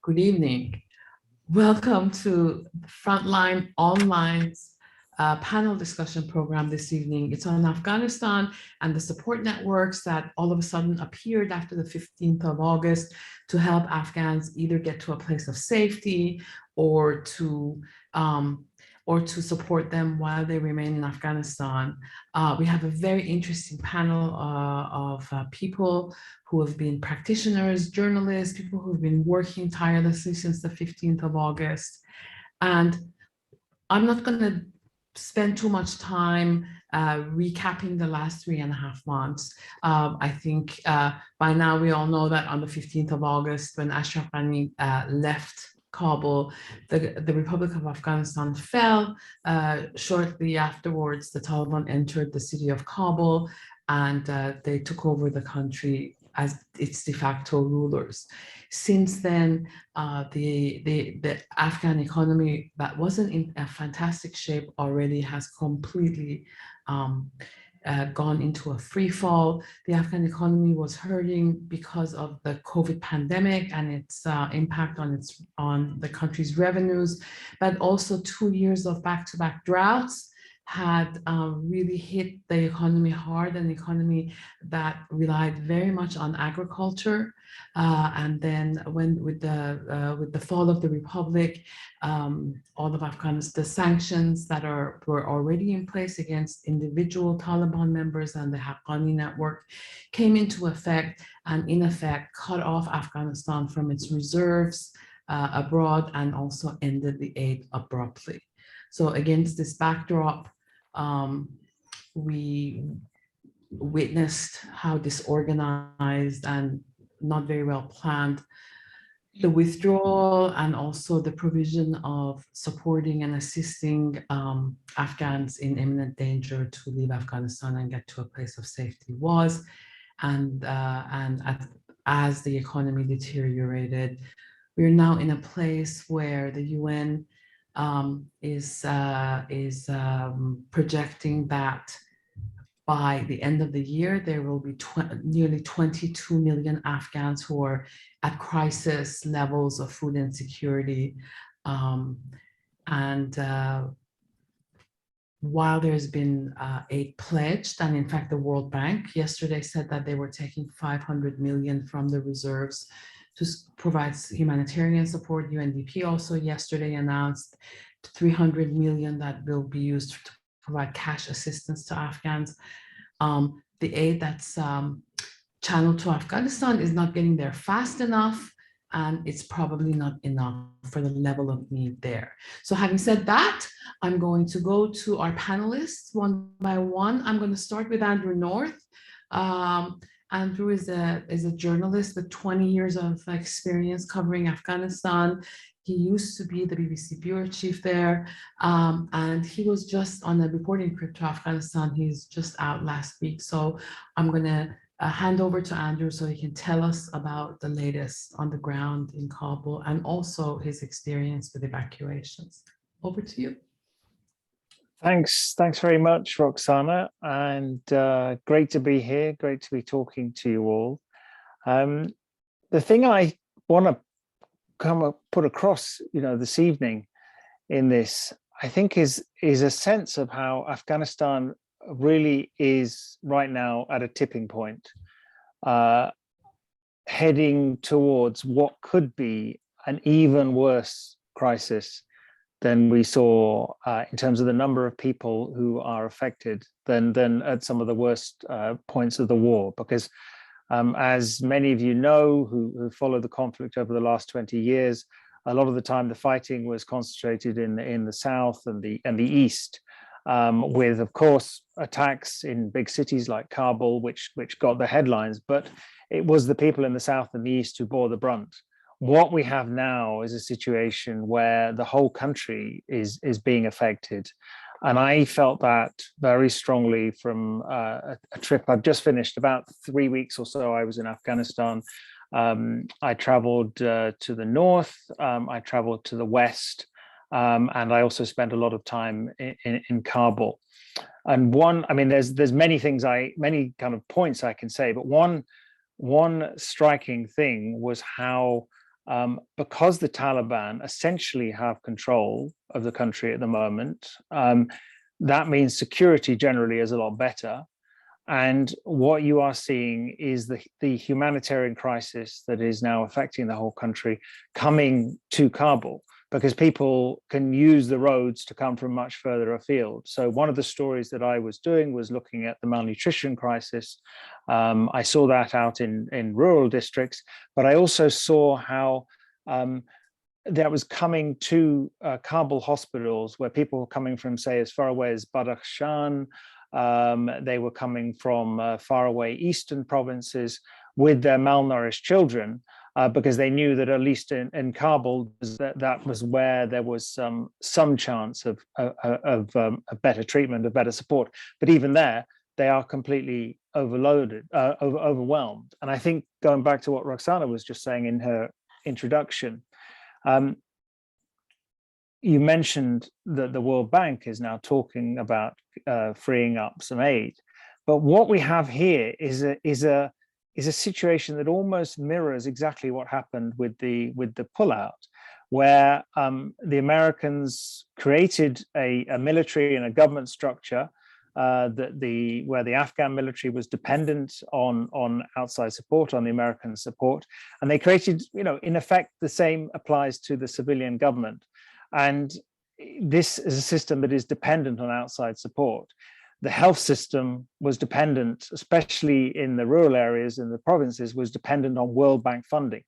Good evening. Welcome to the Frontline Online's panel discussion program this evening. It's on Afghanistan and the support networks that all of a sudden appeared after the 15th of August to help Afghans either get to a place of safety or to um, or to support them while they remain in Afghanistan. We have a very interesting panel of people who have been practitioners, journalists, people who've been working tirelessly since the 15th of August. And I'm not going to spend too much time recapping the last 3.5 months. I think by now we all know that on the 15th of August, when Ashraf Ghani left Kabul, the Republic of Afghanistan fell. Shortly afterwards, the Taliban entered the city of Kabul and they took over the country as its de facto rulers. Since then, the Afghan economy that wasn't in a fantastic shape already has completely gone into a free fall. The Afghan economy was hurting because of the COVID pandemic and its impact on the country's revenues, but also 2 years of back-to-back droughts had really hit the economy hard, an economy that relied very much on agriculture. And then with the fall of the republic, all of Afghanistan, the sanctions that were already in place against individual Taliban members and the Haqqani network came into effect and in effect cut off Afghanistan from its reserves abroad and also ended the aid abruptly. So against this backdrop, we witnessed how disorganized and not very well planned the withdrawal and also the provision of supporting and assisting Afghans in imminent danger to leave Afghanistan and get to a place of safety was. And as the economy deteriorated, we're now in a place where the UN is projecting that by the end of the year, there will be nearly 22 million Afghans who are at crisis levels of food insecurity. While there's been aid pledged, and in fact, the World Bank yesterday said that they were taking 500 million from the reserves to provide humanitarian support. UNDP also yesterday announced 300 million that will be used to provide cash assistance to Afghans. The aid that's channeled to Afghanistan is not getting there fast enough, and it's probably not enough for the level of need there. So having said that, I'm going to go to our panelists one by one. I'm going to start with Andrew North. Andrew is a journalist with 20 years of experience covering Afghanistan. He used to be the BBC bureau chief there, and he was just on a reporting trip to Afghanistan. He's just out last week. So I'm going to hand over to Andrew so he can tell us about the latest on the ground in Kabul and also his experience with evacuations. Over to you. Thanks very much, Roxanna, and great to be here, great to be talking to you all. The thing I want to put across, this evening in this, I think is a sense of how Afghanistan really is right now at a tipping point, heading towards what could be an even worse crisis than we saw in terms of the number of people who are affected than at some of the worst points of the war. Because as many of you know who followed the conflict over the last 20 years, a lot of the time the fighting was concentrated in the south and the east, with, of course, attacks in big cities like Kabul, which got the headlines, but it was the people in the south and the east who bore the brunt. What we have now is a situation where the whole country is being affected. And I felt that very strongly from a trip I've just finished. About 3 weeks or so, I was in Afghanistan. I traveled to the north, I traveled to the west, and I also spent a lot of time in Kabul. And there's many things, many kind of points I can say, but one striking thing was how because the Taliban essentially have control of the country at the moment, that means security generally is a lot better. And what you are seeing is the humanitarian crisis that is now affecting the whole country coming to Kabul, because people can use the roads to come from much further afield. So one of the stories that I was doing was looking at the malnutrition crisis. I saw that out in rural districts, but I also saw how that was coming to Kabul hospitals where people were coming from, say, as far away as Badakhshan. They were coming from faraway eastern provinces with their malnourished children, because they knew that at least in Kabul, that was where there was some chance of better treatment, of better support. But even there, they are completely overwhelmed. And I think going back to what Roxanna was just saying in her introduction, you mentioned that the World Bank is now talking about freeing up some aid, but what we have here is a situation that almost mirrors exactly what happened with the pullout, where the Americans created a military and a government structure where the Afghan military was dependent on outside support, on the American support, and they created, in effect, the same applies to the civilian government. And this is a system that is dependent on outside support. The health system was dependent, especially in the rural areas in the provinces, was dependent on World Bank funding.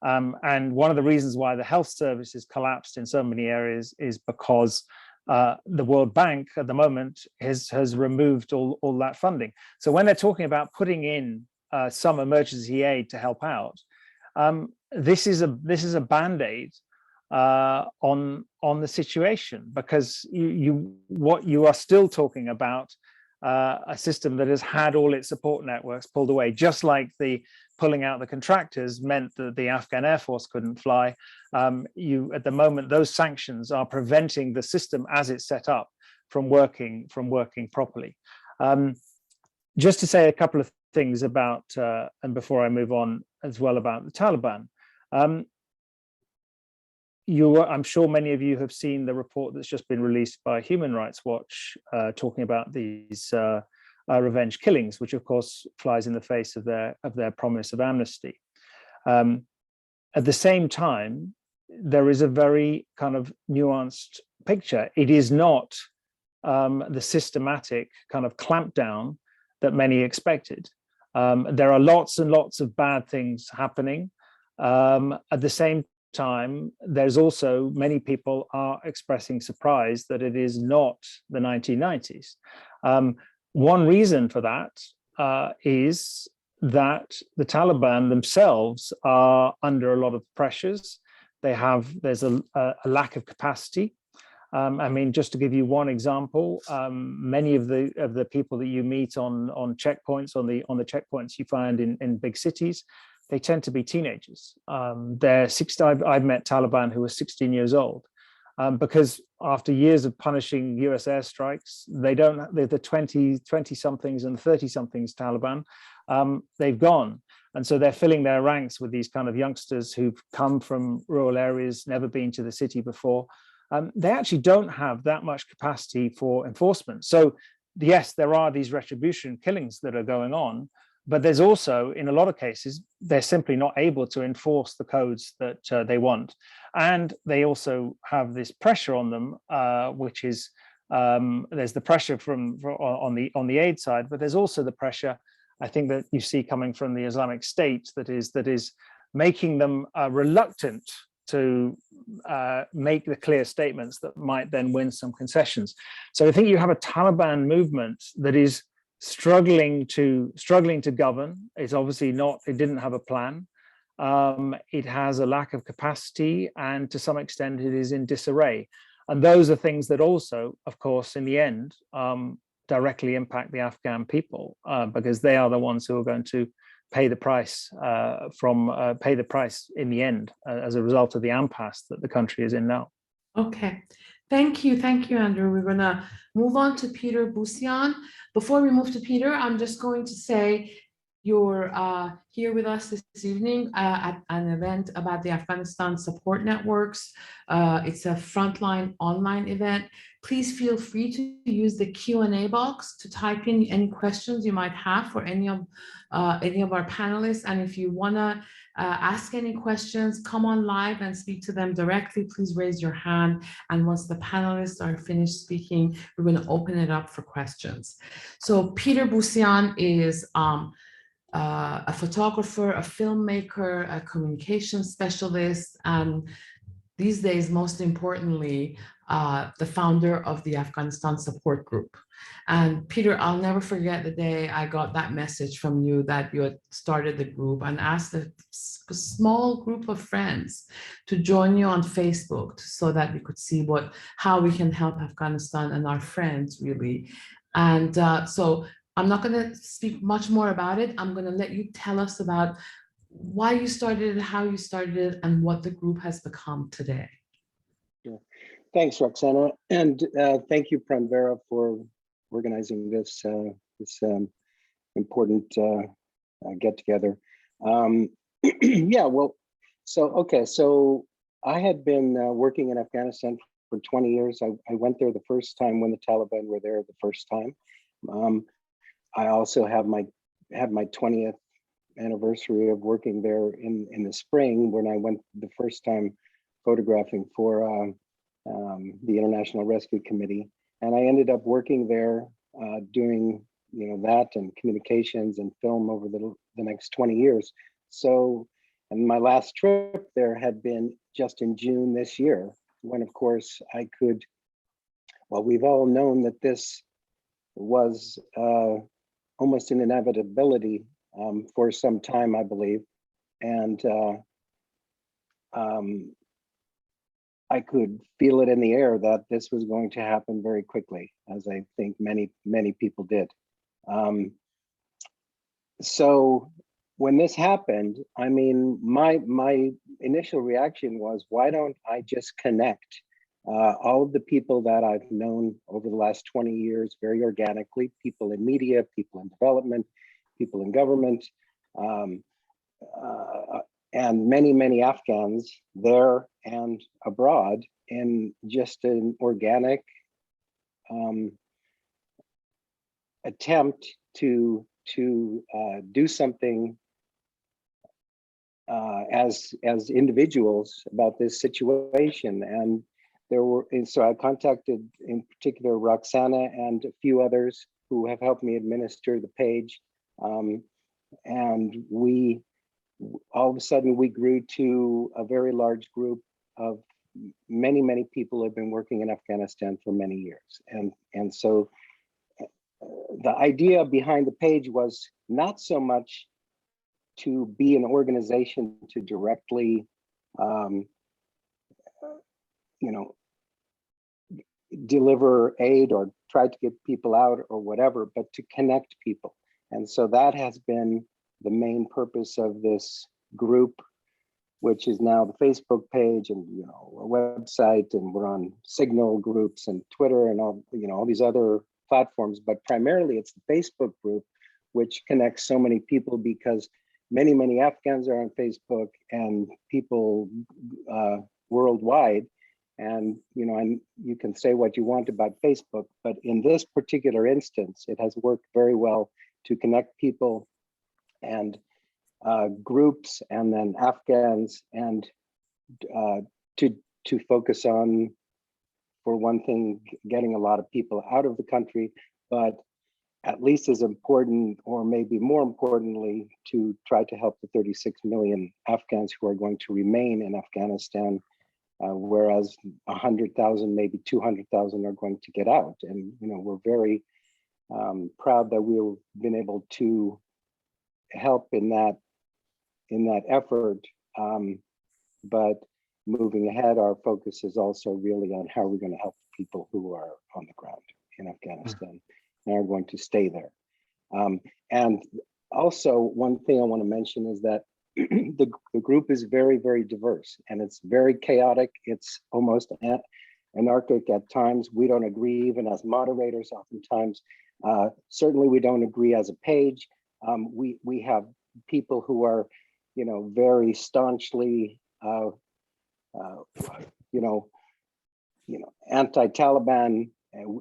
And one of the reasons why the health services collapsed in so many areas is because the World Bank at the moment has removed all that funding. So when they're talking about putting in some emergency aid to help out, this is a band-aid on the situation, because what you are still talking about a system that has had all its support networks pulled away, just like the pulling out the contractors meant that the Afghan Air Force couldn't fly. At the moment, those sanctions are preventing the system as it's set up from working properly. Just to say a couple of things about, and before I move on as well, about the Taliban. I'm sure many of you have seen the report that's just been released by Human Rights Watch, talking about these revenge killings, which of course flies in the face of their promise of amnesty. At the same time, there is a very kind of nuanced picture. It is not the systematic kind of clampdown that many expected. There are lots and lots of bad things happening. At the same time, there's also many people are expressing surprise that it is not the 1990s. One reason for that is that the Taliban themselves are under a lot of pressures. There's a lack of capacity. I mean, just to give you one example, many of the people that you meet on checkpoints, on the checkpoints you find in big cities, they tend to be teenagers. I've met Taliban who are 16 years old, because after years of punishing US airstrikes, the 20 somethings and 30 somethings Taliban, they've gone. And so they're filling their ranks with these kind of youngsters who've come from rural areas, never been to the city before. They actually don't have that much capacity for enforcement. So yes, there are these retribution killings that are going on, but there's also, in a lot of cases, they're simply not able to enforce the codes that they want. And they also have this pressure on them, which is, there's the pressure on the aid side, but there's also the pressure, I think, that you see coming from the Islamic State that is making them reluctant to make the clear statements that might then win some concessions. So I think you have a Taliban movement that is struggling to govern. It's obviously not, it didn't have a plan. It has a lack of capacity, and to some extent it is in disarray. And those are things that also, of course, in the end, directly impact the Afghan people, because they are the ones who are going to pay the price in the end as a result of the impasse that the country is in now. Okay, thank you, Andrew. We're gonna move on to Peter Bussian. Before we move to Peter, I'm just going to say, you're here with us this evening at an event about the Afghanistan support networks. It's a frontline online event. Please feel free to use the Q&A box to type in any questions you might have for any of our panelists. And if you want to ask any questions, come on live and speak to them directly. Please raise your hand. And once the panelists are finished speaking, we're going to open it up for questions. So Peter Bussian is a photographer, a filmmaker, a communication specialist, and these days, most importantly, the founder of the Afghanistan support group. And Peter, I'll never forget the day I got that message from you that you had started the group and asked a small group of friends to join you on Facebook so that we could see how we can help Afghanistan and our friends, really. And so I'm not going to speak much more about it. I'm going to let you tell us about why you started it, how you started it, and what the group has become today. Sure. Thanks, Roxanna, and thank you, Pranvera, for organizing this important get-together. Yeah, well, so I had been working in Afghanistan for 20 years. I went there the first time when the Taliban were there the first time. I also had my 20th anniversary of working there in the spring when I went the first time photographing for the International Rescue Committee, and I ended up working there doing that and communications and film over the next 20 years. So, and my last trip there had been just in June this year, when of course I could. Well, we've all known that this was almost an inevitability for some time, I believe, and I could feel it in the air that this was going to happen very quickly, as I think many people did. So when this happened, I mean, my initial reaction was, why don't I just connect all of the people that I've known over the last 20 years very organically, people in media, people in development, people in government, and many Afghans there and abroad, in just an organic attempt to do something as individuals about this situation. And so I contacted in particular Roxanna and a few others who have helped me administer the page, and we all of a sudden we grew to a very large group of many people who have been working in Afghanistan for many years. And so the idea behind the page was not so much to be an organization to directly deliver aid or try to get people out or whatever, but to connect people. And so that has been the main purpose of this group, which is now the Facebook page and a website, and we're on Signal groups and Twitter and all these other platforms, but primarily it's the Facebook group, which connects so many people because many Afghans are on Facebook and people worldwide. And you can say what you want about Facebook, but in this particular instance, it has worked very well to connect people and groups, and then Afghans, and to focus on, for one thing, getting a lot of people out of the country, but at least as important, or maybe more importantly, to try to help the 36 million Afghans who are going to remain in Afghanistan, whereas 100,000, maybe 200,000 are going to get out. And we're very proud that we've been able to help in that effort. But moving ahead, our focus is also really on how we're going to help people who are on the ground in Afghanistan and are going to stay there. And also, one thing I want to mention is that the group is very diverse, and it's very chaotic. It's almost anarchic at times. We don't agree even as moderators oftentimes. Certainly we don't agree as a page. We have people who are, very staunchly, you know, anti-Taliban,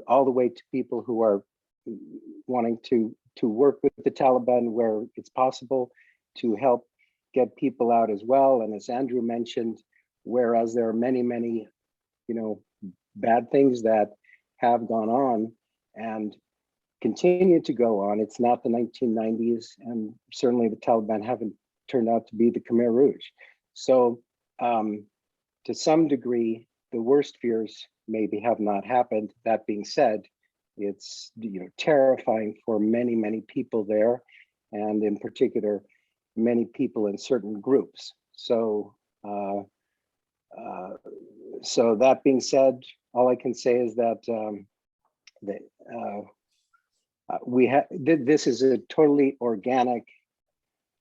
all the way to people who are wanting to work with the Taliban where it's possible to help get people out as well. And as Andrew mentioned, whereas there are many, many, bad things that have gone on and continue to go on, it's not the 1990s, and certainly the Taliban haven't turned out to be the Khmer Rouge. So to some degree, the worst fears maybe have not happened. That being said, it's terrifying for many, many people there, and in particular, many people in certain groups. So so that being said, all I can say is that this is a totally organic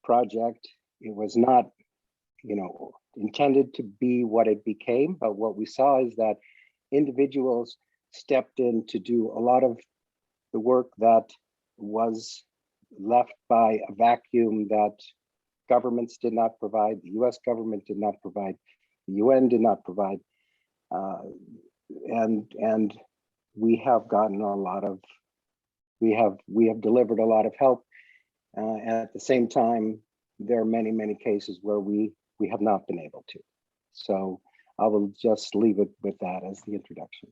project. It was not, intended to be what it became, but what we saw is that individuals stepped in to do a lot of the work that was left by a vacuum that governments did not provide, the US government did not provide, the UN did not provide. And we have gotten a lot of, we have delivered a lot of help. At the same time, there are many, many cases where we have not been able to. So I will just leave it with that as the introduction.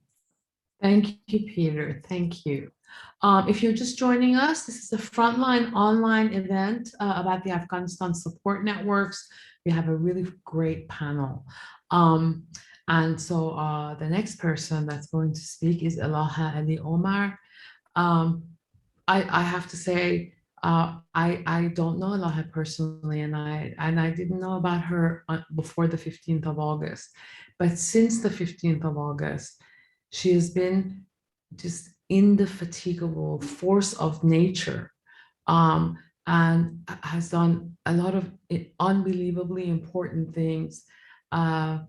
Thank you, Peter. Thank you. If you're just joining us, this is a Frontline online event about the Afghanistan support networks. We have a really great panel. And so the next person that's going to speak is Ilaha Ali Omar. I have to say, I don't know Ilaha personally, and I didn't know about her before the 15th of August. But since the 15th of August, she has been just indefatigable force of nature, and has done a lot of unbelievably important things. And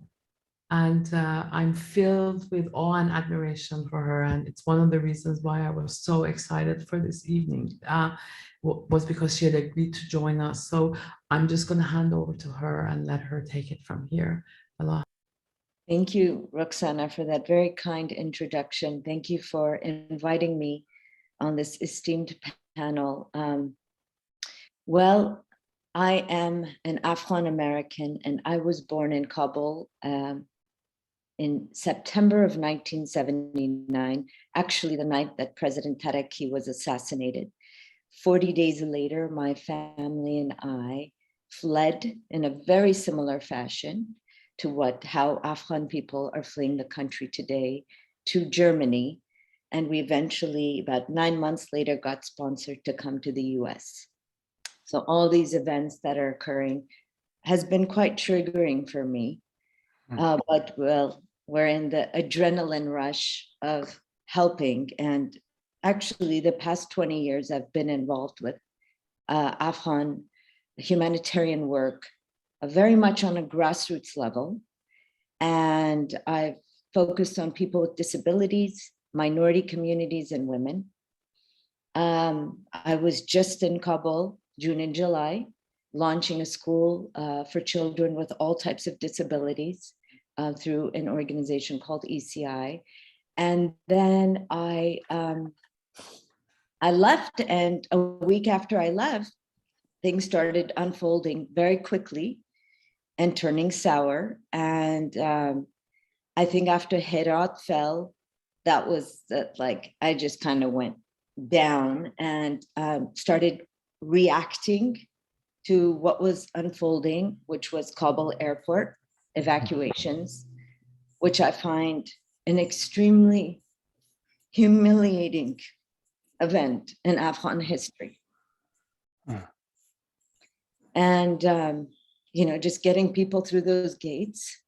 I'm filled with awe and admiration for her. And it's one of the reasons why I was so excited for this evening, was because she had agreed to join us. So I'm just going to hand over to her and let her take it from here. Allah. Thank you, Roxanna, for that very kind introduction. Thank you for inviting me on this esteemed panel. Well, I am an Afghan American, and I was born in Kabul in September of 1979, actually the night that President Taraki was assassinated. 40 days later, my family and I fled in a very similar fashion to how Afghan people are fleeing the country today, to Germany. And we eventually, about 9 months later, got sponsored to come to the US. So all these events that are occurring has been quite triggering for me. But well, we're in the adrenaline rush of helping. And actually the past 20 years I've been involved with Afghan humanitarian work, very much on a grassroots level. And I've focused on people with disabilities, minority communities, and women. I was just in Kabul, June and July, launching a school for children with all types of disabilities through an organization called ECI. And then I left, and a week after I left, things started unfolding very quickly and turning sour. And I think after Herat fell, that was like, I just kind of went down and started reacting to what was unfolding, which was Kabul Airport evacuations, which I find an extremely humiliating event in Afghan history. And, just getting people through those gates,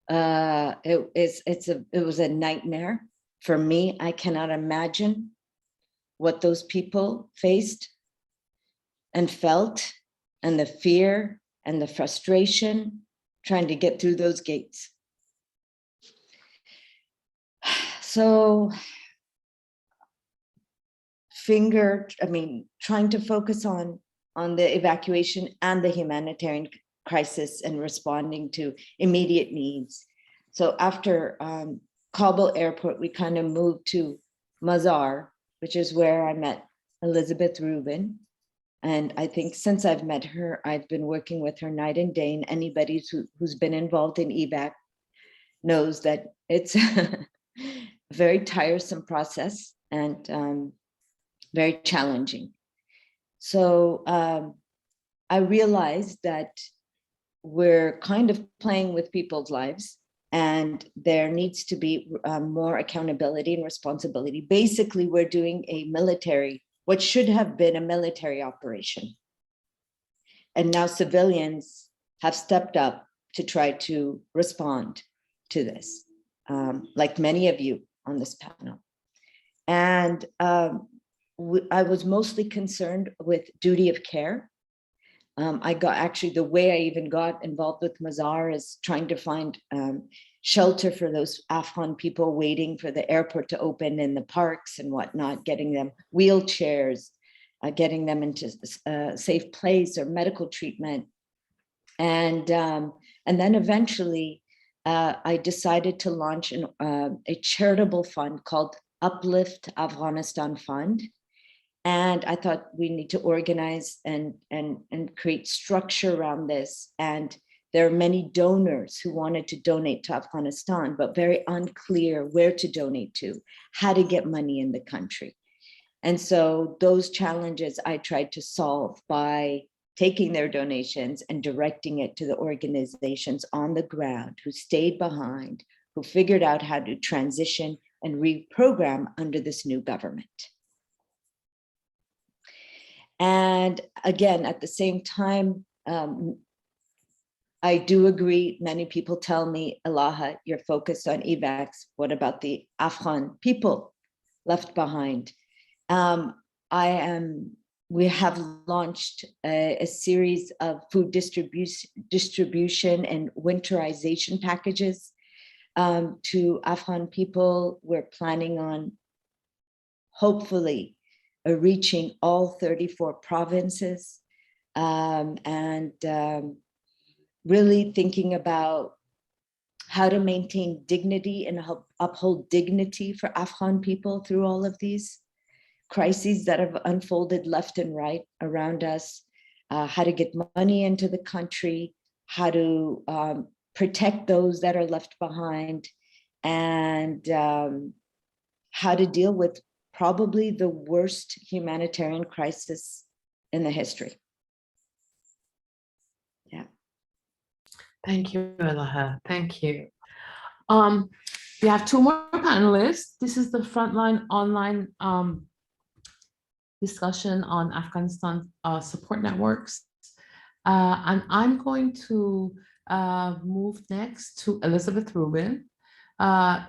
it was a nightmare for me. I cannot imagine what those people faced and felt, and the fear and the frustration trying to get through those gates. So trying to focus on the evacuation and the humanitarian crisis and responding to immediate needs. So after Kabul Airport, we kind of moved to Mazar, which is where I met Elizabeth Rubin. And I think since I've met her, I've been working with her night and day. And anybody who's been involved in evac knows that it's a very tiresome process and very challenging. So I realized that we're kind of playing with people's lives, and there needs to be more accountability and responsibility. Basically, we're doing what should have been a military operation. And now civilians have stepped up to try to respond to this, like many of you on this panel. And I was mostly concerned with duty of care. The way I even got involved with Mazar is trying to find shelter for those Afghan people waiting for the airport to open in the parks and whatnot, getting them wheelchairs, getting them into a safe place or medical treatment. And then eventually I decided to launch a charitable fund called Uplift Afghanistan Fund. And I thought we need to organize and create structure around this. And there are many donors who wanted to donate to Afghanistan, but very unclear where to donate to, how to get money in the country. And so those challenges I tried to solve by taking their donations and directing it to the organizations on the ground who stayed behind, who figured out how to transition and reprogram under this new government. And again, at the same time, I do agree, many people tell me, Ilaha, you're focused on evacs. What about the Afghan people left behind? We have launched a series of food distribution and winterization packages to Afghan people. We're planning on hopefully reaching all 34 provinces and really thinking about how to maintain dignity and uphold dignity for Afghan people through all of these crises that have unfolded left and right around us, how to get money into the country, how to protect those that are left behind, and how to deal with probably the worst humanitarian crisis in the history. Yeah. Thank you, Ilaha. Thank you. We have two more panelists. This is the Frontline online discussion on Afghanistan support networks. And I'm going to move next to Elizabeth Rubin.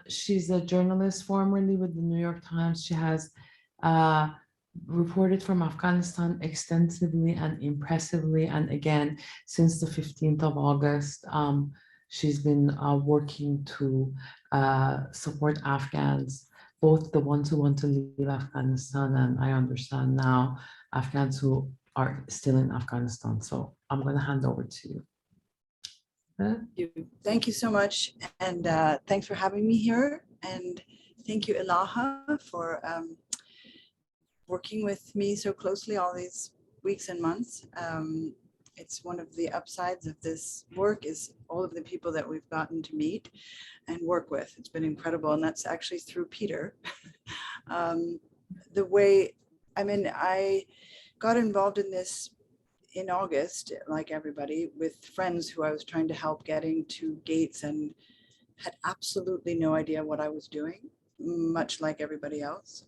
She's a journalist formerly with the New York Times. She has reported from Afghanistan extensively and impressively. And again, since the 15th of August, she's been working to support Afghans, both the ones who want to leave Afghanistan, and I understand now Afghans who are still in Afghanistan. So I'm going to hand over to you. Thank you so much, and thanks for having me here, and thank you, Ilaha, for working with me so closely all these weeks and months. It's one of the upsides of this work is all of the people that we've gotten to meet and work with. It's been incredible, and that's actually through Peter. I got involved in this in August, like everybody, with friends who I was trying to help getting to gates and had absolutely no idea what I was doing, much like everybody else.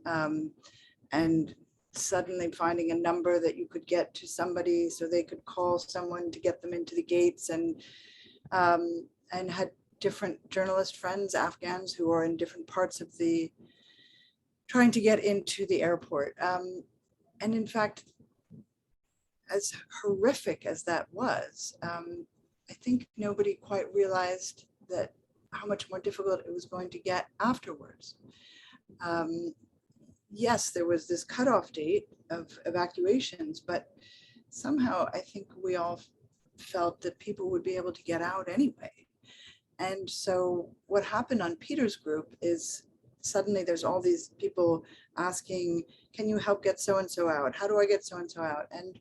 And suddenly finding a number that you could get to somebody so they could call someone to get them into the gates, and had different journalist friends, Afghans, who are in different parts of trying to get into the airport. And in fact, as horrific as that was, I think nobody quite realized how much more difficult it was going to get afterwards. yes, there was this cutoff date of evacuations, but somehow I think we all felt that people would be able to get out anyway. And so what happened on Peter's group is suddenly there's all these people asking, can you help get so-and-so out? How do I get so-and-so out? And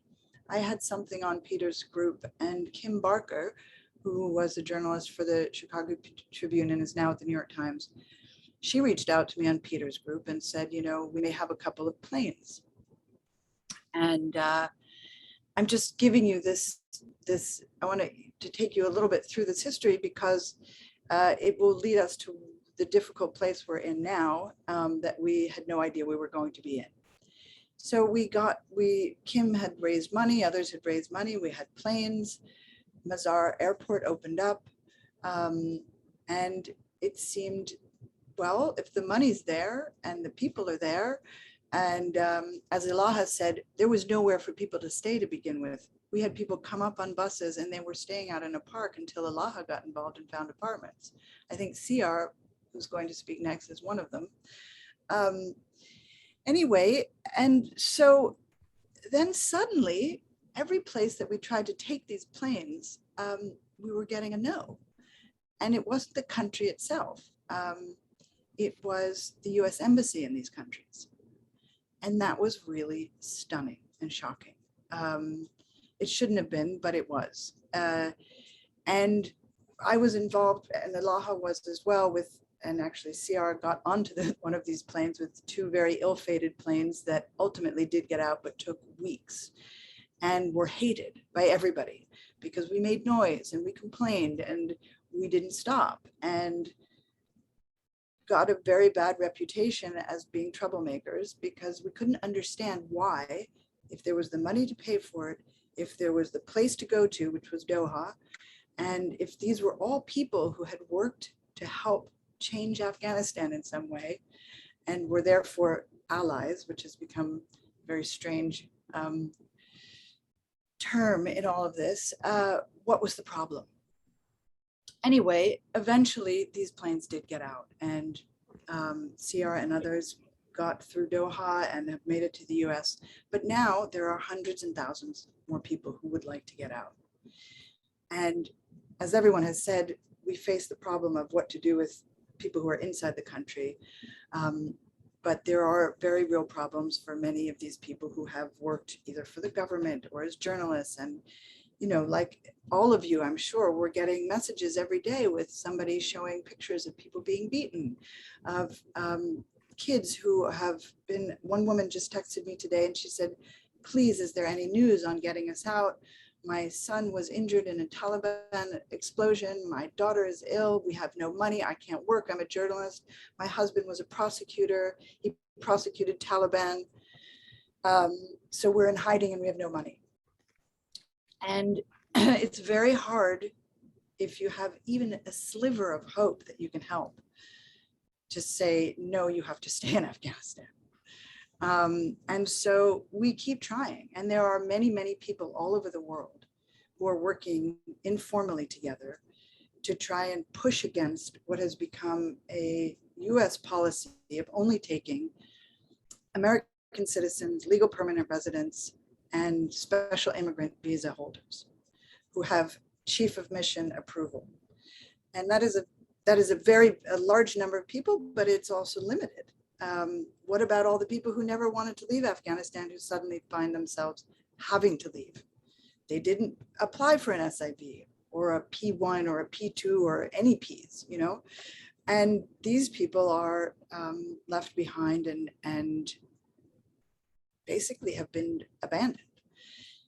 I had something on Peter's group, and Kim Barker, who was a journalist for the Chicago Tribune and is now at the New York Times, she reached out to me on Peter's group and said, you know, we may have a couple of planes. And I'm just giving you this, I want to take you a little bit through this history because it will lead us to the difficult place we're in now that we had no idea we were going to be in. So Kim had raised money, others had raised money, we had planes, Mazar Airport opened up, and it seemed, well, if the money's there and the people are there, and as Ilaha said, there was nowhere for people to stay to begin with. We had people come up on buses and they were staying out in a park until Ilaha got involved and found apartments. I think Siar, who's going to speak next, is one of them. Anyway, and so then suddenly, every place that we tried to take these planes, we were getting a no. And it wasn't the country itself. It was the US Embassy in these countries. And that was really stunning and shocking. It shouldn't have been, but it was. And I was involved, and Ilaha was as well, with, and actually Siar got onto one of these planes with two very ill-fated planes that ultimately did get out, but took weeks and were hated by everybody because we made noise and we complained and we didn't stop, and got a very bad reputation as being troublemakers because we couldn't understand why, if there was the money to pay for it, if there was the place to go to, which was Doha, and if these were all people who had worked to help change Afghanistan in some way and were therefore allies, which has become a very strange term in all of this, what was the problem? Anyway, eventually these planes did get out, and Siar and others got through Doha and have made it to the US. But now there are hundreds and thousands more people who would like to get out. And as everyone has said, we face the problem of what to do with people who are inside the country. But there are very real problems for many of these people who have worked either for the government or as journalists. And, you know, like all of you, I'm sure, we're getting messages every day with somebody showing pictures of people being beaten, of kids who have been, one woman just texted me today and she said, please, is there any news on getting us out? My son was injured in a Taliban explosion. My daughter is ill. We have no money. I can't work. I'm a journalist. My husband was a prosecutor. He prosecuted Taliban. So we're in hiding and we have no money. And it's very hard if you have even a sliver of hope that you can help to say, no, you have to stay in Afghanistan. And so we keep trying. And there are many, many people all over the world who are working informally together to try and push against what has become a US policy of only taking American citizens, legal permanent residents, and special immigrant visa holders who have chief of mission approval. And that is a very large number of people, but it's also limited. What about all the people who never wanted to leave Afghanistan who suddenly find themselves having to leave? They didn't apply for an SIV or a P1 or a P2 or any Ps, you know? And these people are left behind and basically have been abandoned.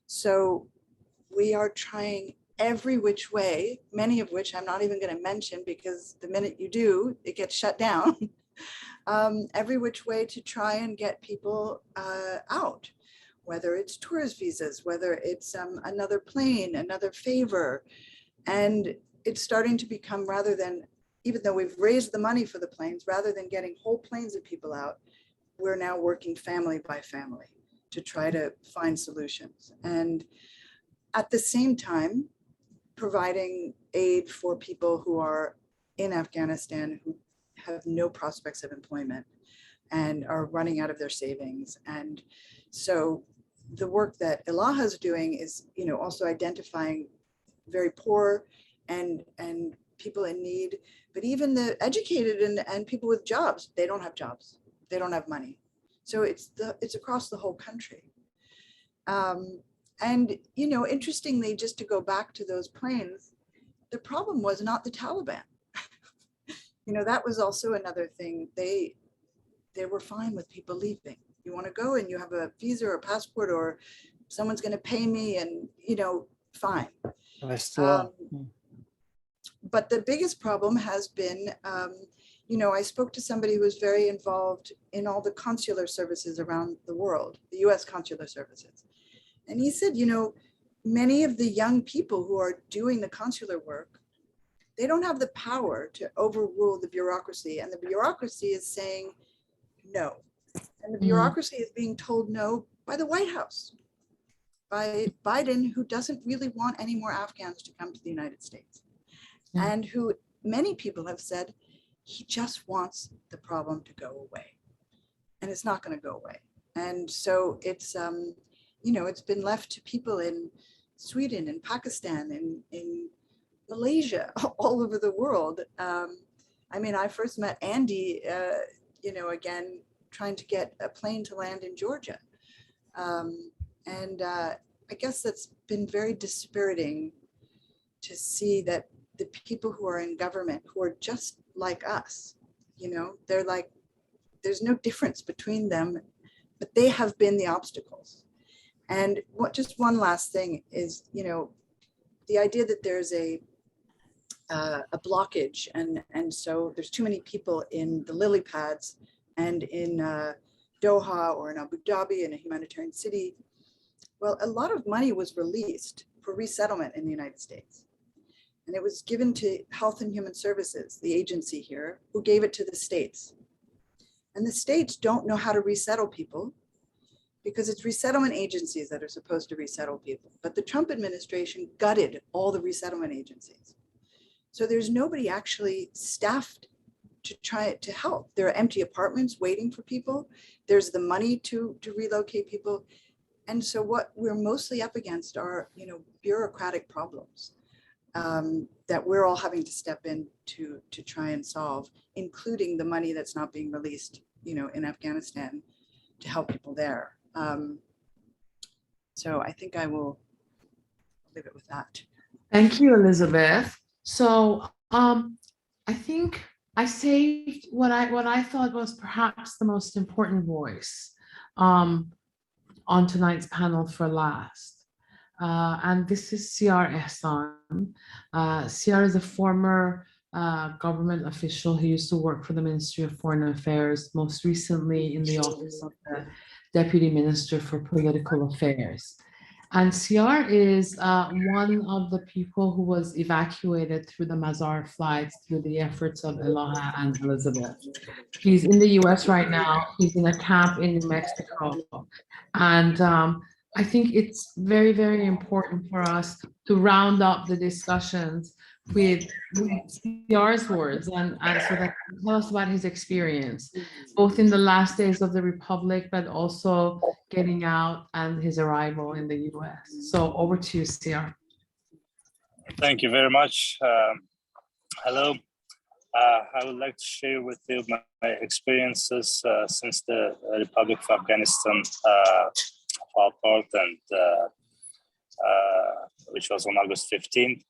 So we are trying every which way, many of which I'm not even going to mention because the minute you do, it gets shut down. Every which way to try and get people out, whether it's tourist visas, whether it's another plane, another favor. And it's starting to become, rather than, even though we've raised the money for the planes, rather than getting whole planes of people out, we're now working family by family to try to find solutions. And at the same time, providing aid for people who are in Afghanistan who have no prospects of employment and are running out of their savings. And so the work that Ilaha is doing is, also identifying very poor and people in need, but even the educated and people with jobs, they don't have jobs, they don't have money. So it's across the whole country. And interestingly, just to go back to those planes, the problem was not the Taliban. That was also another thing. They were fine with people leaving. You want to go and you have a visa or a passport, or someone's going to pay me, and fine. But the biggest problem has been, I spoke to somebody who was very involved in all the consular services around the world, the US consular services. And he said, many of the young people who are doing the consular work, they don't have the power to overrule the bureaucracy. And the bureaucracy is saying no. And the bureaucracy is being told no by the White House, by Biden, who doesn't really want any more Afghans to come to the United States. And who many people have said, he just wants the problem to go away. And it's not going to go away. And so it's, it's been left to people in Sweden and Pakistan and in Malaysia, all over the world. I first met Andy, again, trying to get a plane to land in Georgia. I guess that's been very dispiriting to see that the people who are in government, who are just like us, they're like, there's no difference between them, but they have been the obstacles. And just one last thing is, the idea that there's a blockage, and so there's too many people in the lily pads and in Doha or in Abu Dhabi, in a humanitarian city. Well, a lot of money was released for resettlement in the United States. And it was given to Health and Human Services, the agency here, who gave it to the states. And the states don't know how to resettle people because it's resettlement agencies that are supposed to resettle people. But the Trump administration gutted all the resettlement agencies. So there's nobody actually staffed to try to help. There are empty apartments waiting for people. There's the money to relocate people. And so what we're mostly up against are, bureaucratic problems that we're all having to step in to try and solve, including the money that's not being released, in Afghanistan to help people there. So I think I will leave it with that. Thank you, Elizabeth. So I think I saved what I thought was perhaps the most important voice on tonight's panel for last. And this is Siar Ehsan. Siar is a former government official who used to work for the Ministry of Foreign Affairs, most recently in the office of the Deputy Minister for Political Affairs. And Siar is one of the people who was evacuated through the Mazar flights through the efforts of Ilaha and Elizabeth. He's in the US right now. He's in a camp in New Mexico. And I think it's very, very important for us to round up the discussions with Siar's words and so that he can tell us about his experience, both in the last days of the Republic, but also getting out and his arrival in the US. So over to you, Siar. Thank you very much. Hello. I would like to share with you my experiences since the Republic of Afghanistan fell apart, and which was on August 15th.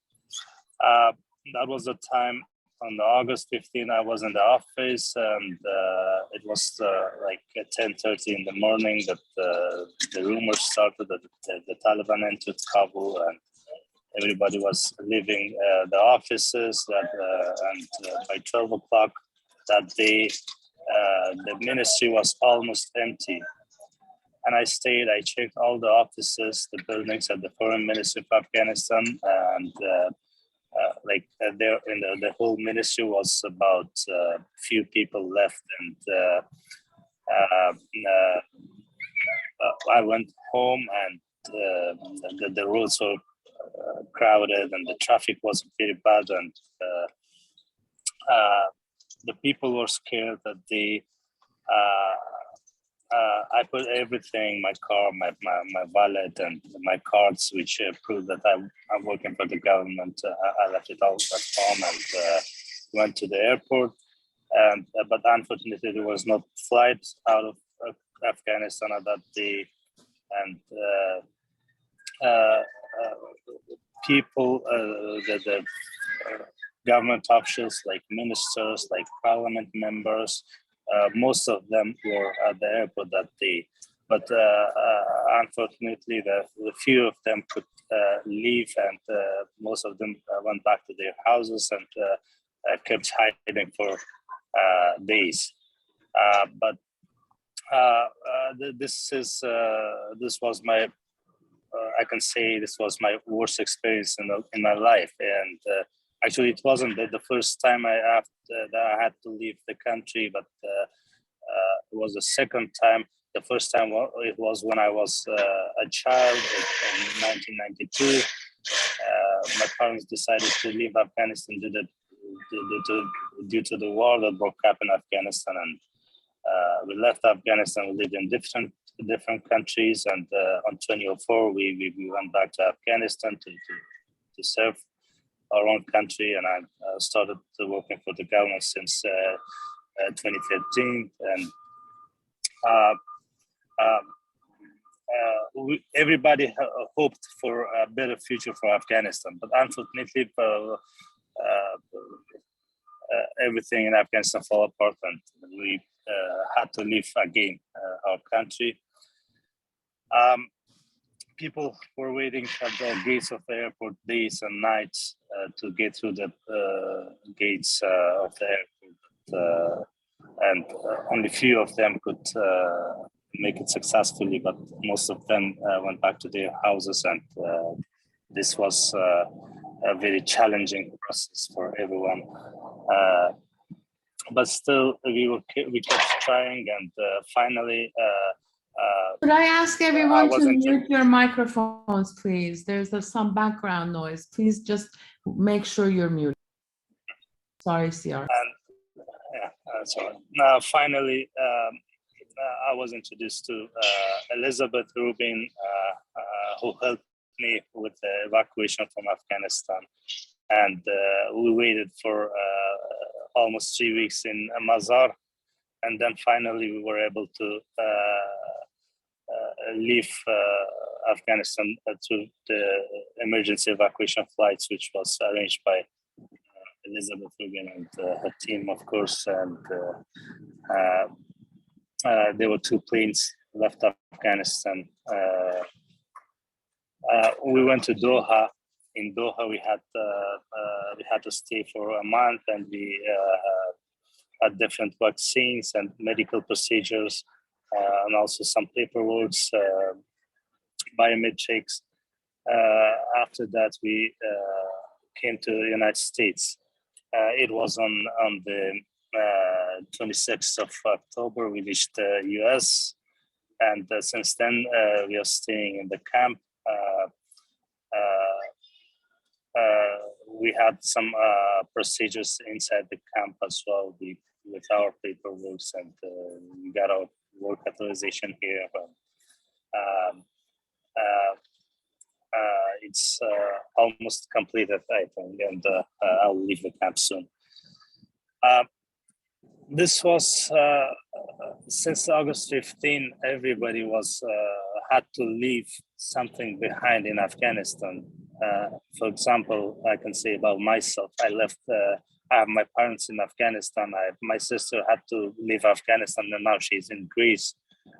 That was the time on August 15th I was in the office, and it was like 10:30 in the morning that the rumors started that the Taliban entered Kabul, and everybody was leaving the offices. And by 12 o'clock that day, the ministry was almost empty. And I stayed, I checked all the offices, the buildings at the Foreign Ministry of Afghanistan, and there in the whole ministry was about few people left. And I went home, and the roads were crowded and the traffic was very bad, and the people were scared that they I put everything, my car, my wallet, and my cards, which prove that I'm working for the government. I left it all at home and went to the airport. And but unfortunately, there was no flight out of Afghanistan at that day, and people, the government officials, like ministers, like parliament members, most of them were at the airport that day. But unfortunately, the few of them could leave, and most of them went back to their houses and kept hiding for days. But this was my I can say this was my worst experience in my life, and actually it wasn't the first time that I had to leave the country, but it was the second time. The first time it was when I was a child in 1992. My parents decided to leave Afghanistan due to the war that broke up in Afghanistan, and we left Afghanistan. We lived in different countries, and on 2004 we went back to Afghanistan to serve our own country, and I started working for the government since 2013. And everybody hoped for a better future for Afghanistan, but unfortunately everything in Afghanistan fell apart, and we had to leave again our country. People were waiting at the gates of the airport days and nights to get through the gates of the airport, and only few of them could make it successfully, but most of them went back to their houses, and this was a very challenging process for everyone. But still, we kept trying, and finally. Could I ask everyone to wasn't- mute your microphones, please? There's some background noise. Please just make sure you're muted. Sorry, Siar. So now finally, I was introduced to Elizabeth Rubin, who helped me with the evacuation from Afghanistan. And we waited for almost 3 weeks in Mazar. And then finally we were able to leave Afghanistan through the emergency evacuation flights, which was arranged by Elizabeth Rubin and her team, of course. And there were 2 planes left Afghanistan. We went to Doha. In Doha, we had to stay for a month, and we had different vaccines and medical procedures, and also some paperwork, biometrics. After that, we came to the United States. It was on the 26th of October. We reached the US, and since then we are staying in the camp. We had some procedures inside the camp as well with our paperwork, and we got our work authorization here. It's almost completed, I think, and I'll leave the camp soon. This was since August 15. Everybody had to leave something behind in Afghanistan. For example, I can say about myself. I left. I have my parents in Afghanistan. My sister had to leave Afghanistan, and now she's in Greece.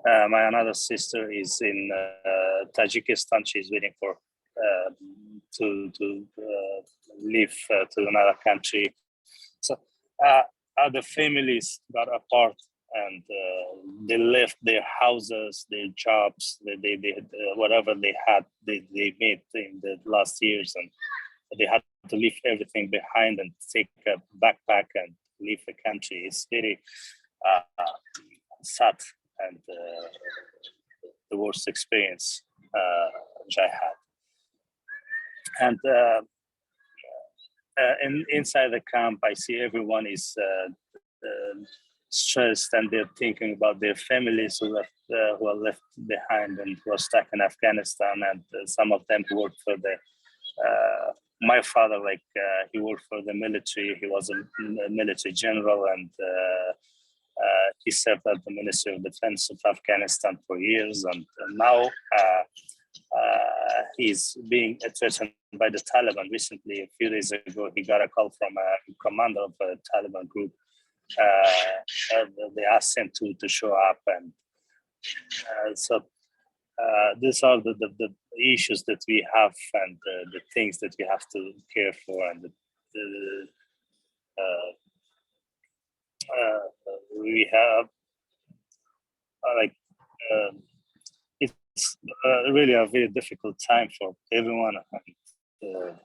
My another sister is in Tajikistan. She's waiting for to leave to another country. So the families got apart, and they left their houses, their jobs, they whatever they had, they made in the last years, and they had to leave everything behind and take a backpack and leave the country. It's very sad, and the worst experience which I had. And inside the camp, I see everyone is stressed, and they're thinking about their families who are left behind and who are stuck in Afghanistan. And some of them work for the my father, he worked for the military. He was a military general, and he served at the Ministry of Defense of Afghanistan for years. And now he's being threatened by the Taliban. Recently, a few days ago, he got a call from a commander of a Taliban group. They asked him to show up, and so these are the issues that we have, and the things that we have to care for, and we have it's really a very difficult time for everyone, and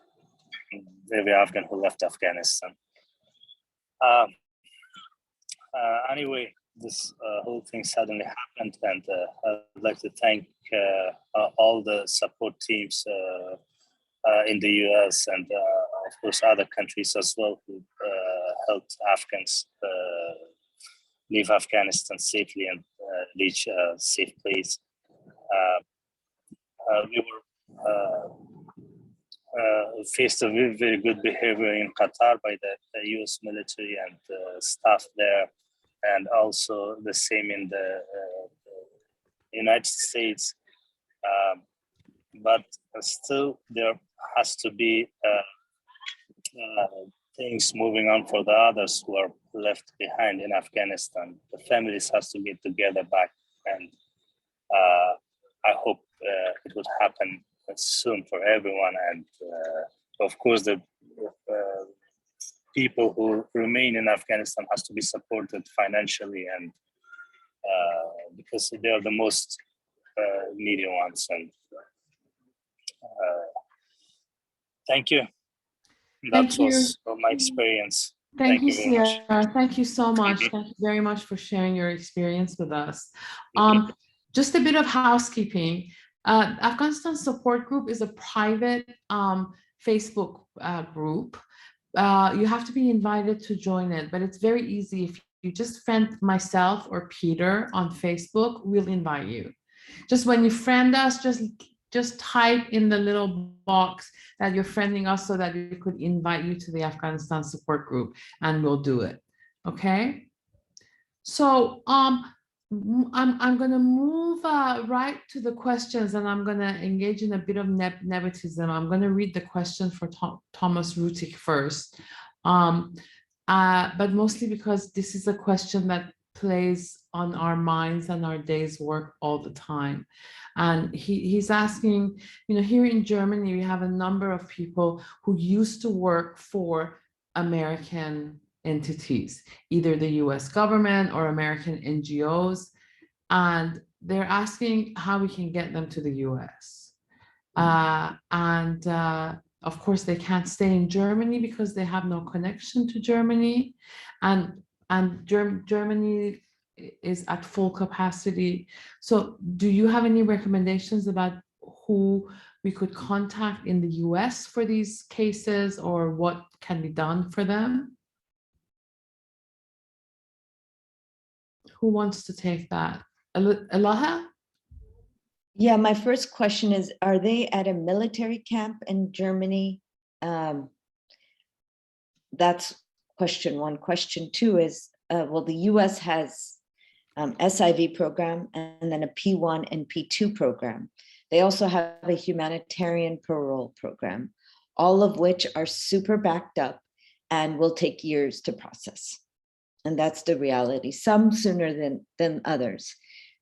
every Afghan who left Afghanistan. Anyway, this whole thing suddenly happened, and I'd like to thank all the support teams in the US and of course other countries as well who helped Afghans leave Afghanistan safely and reach a safe place. We were faced a very, very good behavior in Qatar by the US military and staff there, and also the same in the United States. But still, there has to be things moving on for the others who are left behind in Afghanistan. The families has to get together back, and I hope it would happen soon for everyone. And of course, the people who remain in Afghanistan has to be supported financially, and because they are the most needy ones. And thank you. That was my experience. Thank you, Siar. Thank you so much. Thank you very much for sharing your experience with us. Just a bit of housekeeping. Afghanistan Support Group is a private Facebook group. You have to be invited to join it, but it's very easy. If you just friend myself or Peter on Facebook, we'll invite you. Just when you friend us, just type in the little box that you're friending us so that we could invite you to the Afghanistan Support Group, and we'll do it. Okay. So I'm going to move right to the questions, and I'm going to engage in a bit of nepotism. I'm going to read the question for Thomas Rutik first, but mostly because this is a question that plays on our minds and our day's work all the time. And he's asking, here in Germany, we have a number of people who used to work for American entities, either the US government or American NGOs, and they're asking how we can get them to the US. Of course, they can't stay in Germany because they have no connection to Germany, and Germany is at full capacity. So do you have any recommendations about who we could contact in the US for these cases, or what can be done for them? Who wants to take that? Ilaha? Yeah, my first question is, are they at a military camp in Germany? That's question one. Question two is, well, the US has SIV program and then a P1 and P2 program. They also have a humanitarian parole program, all of which are super backed up and will take years to process. And that's the reality, some sooner than others.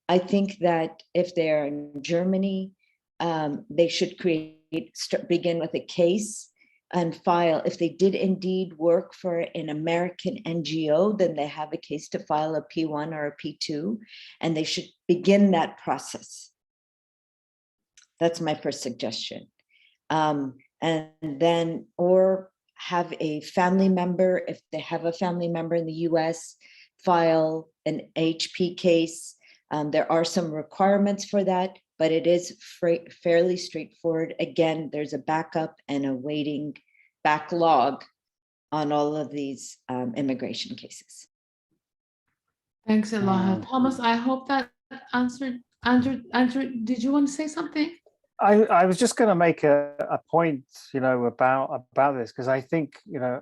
I think that if they are in Germany, they should begin with a case and file. If they did indeed work for an American NGO, then they have a case to file a P1 or a P2, and they should begin that process. That's my first suggestion. And then, or have a family member, if they have a family member in the US, file an HP case. There are some requirements for that, but it is fairly straightforward. Again, there's a backup and a waiting backlog on all of these immigration cases. Thanks, Ilaha. Thomas, I hope that answered. Andrew, did you want to say something? I was just going to make a point, about this, because I think,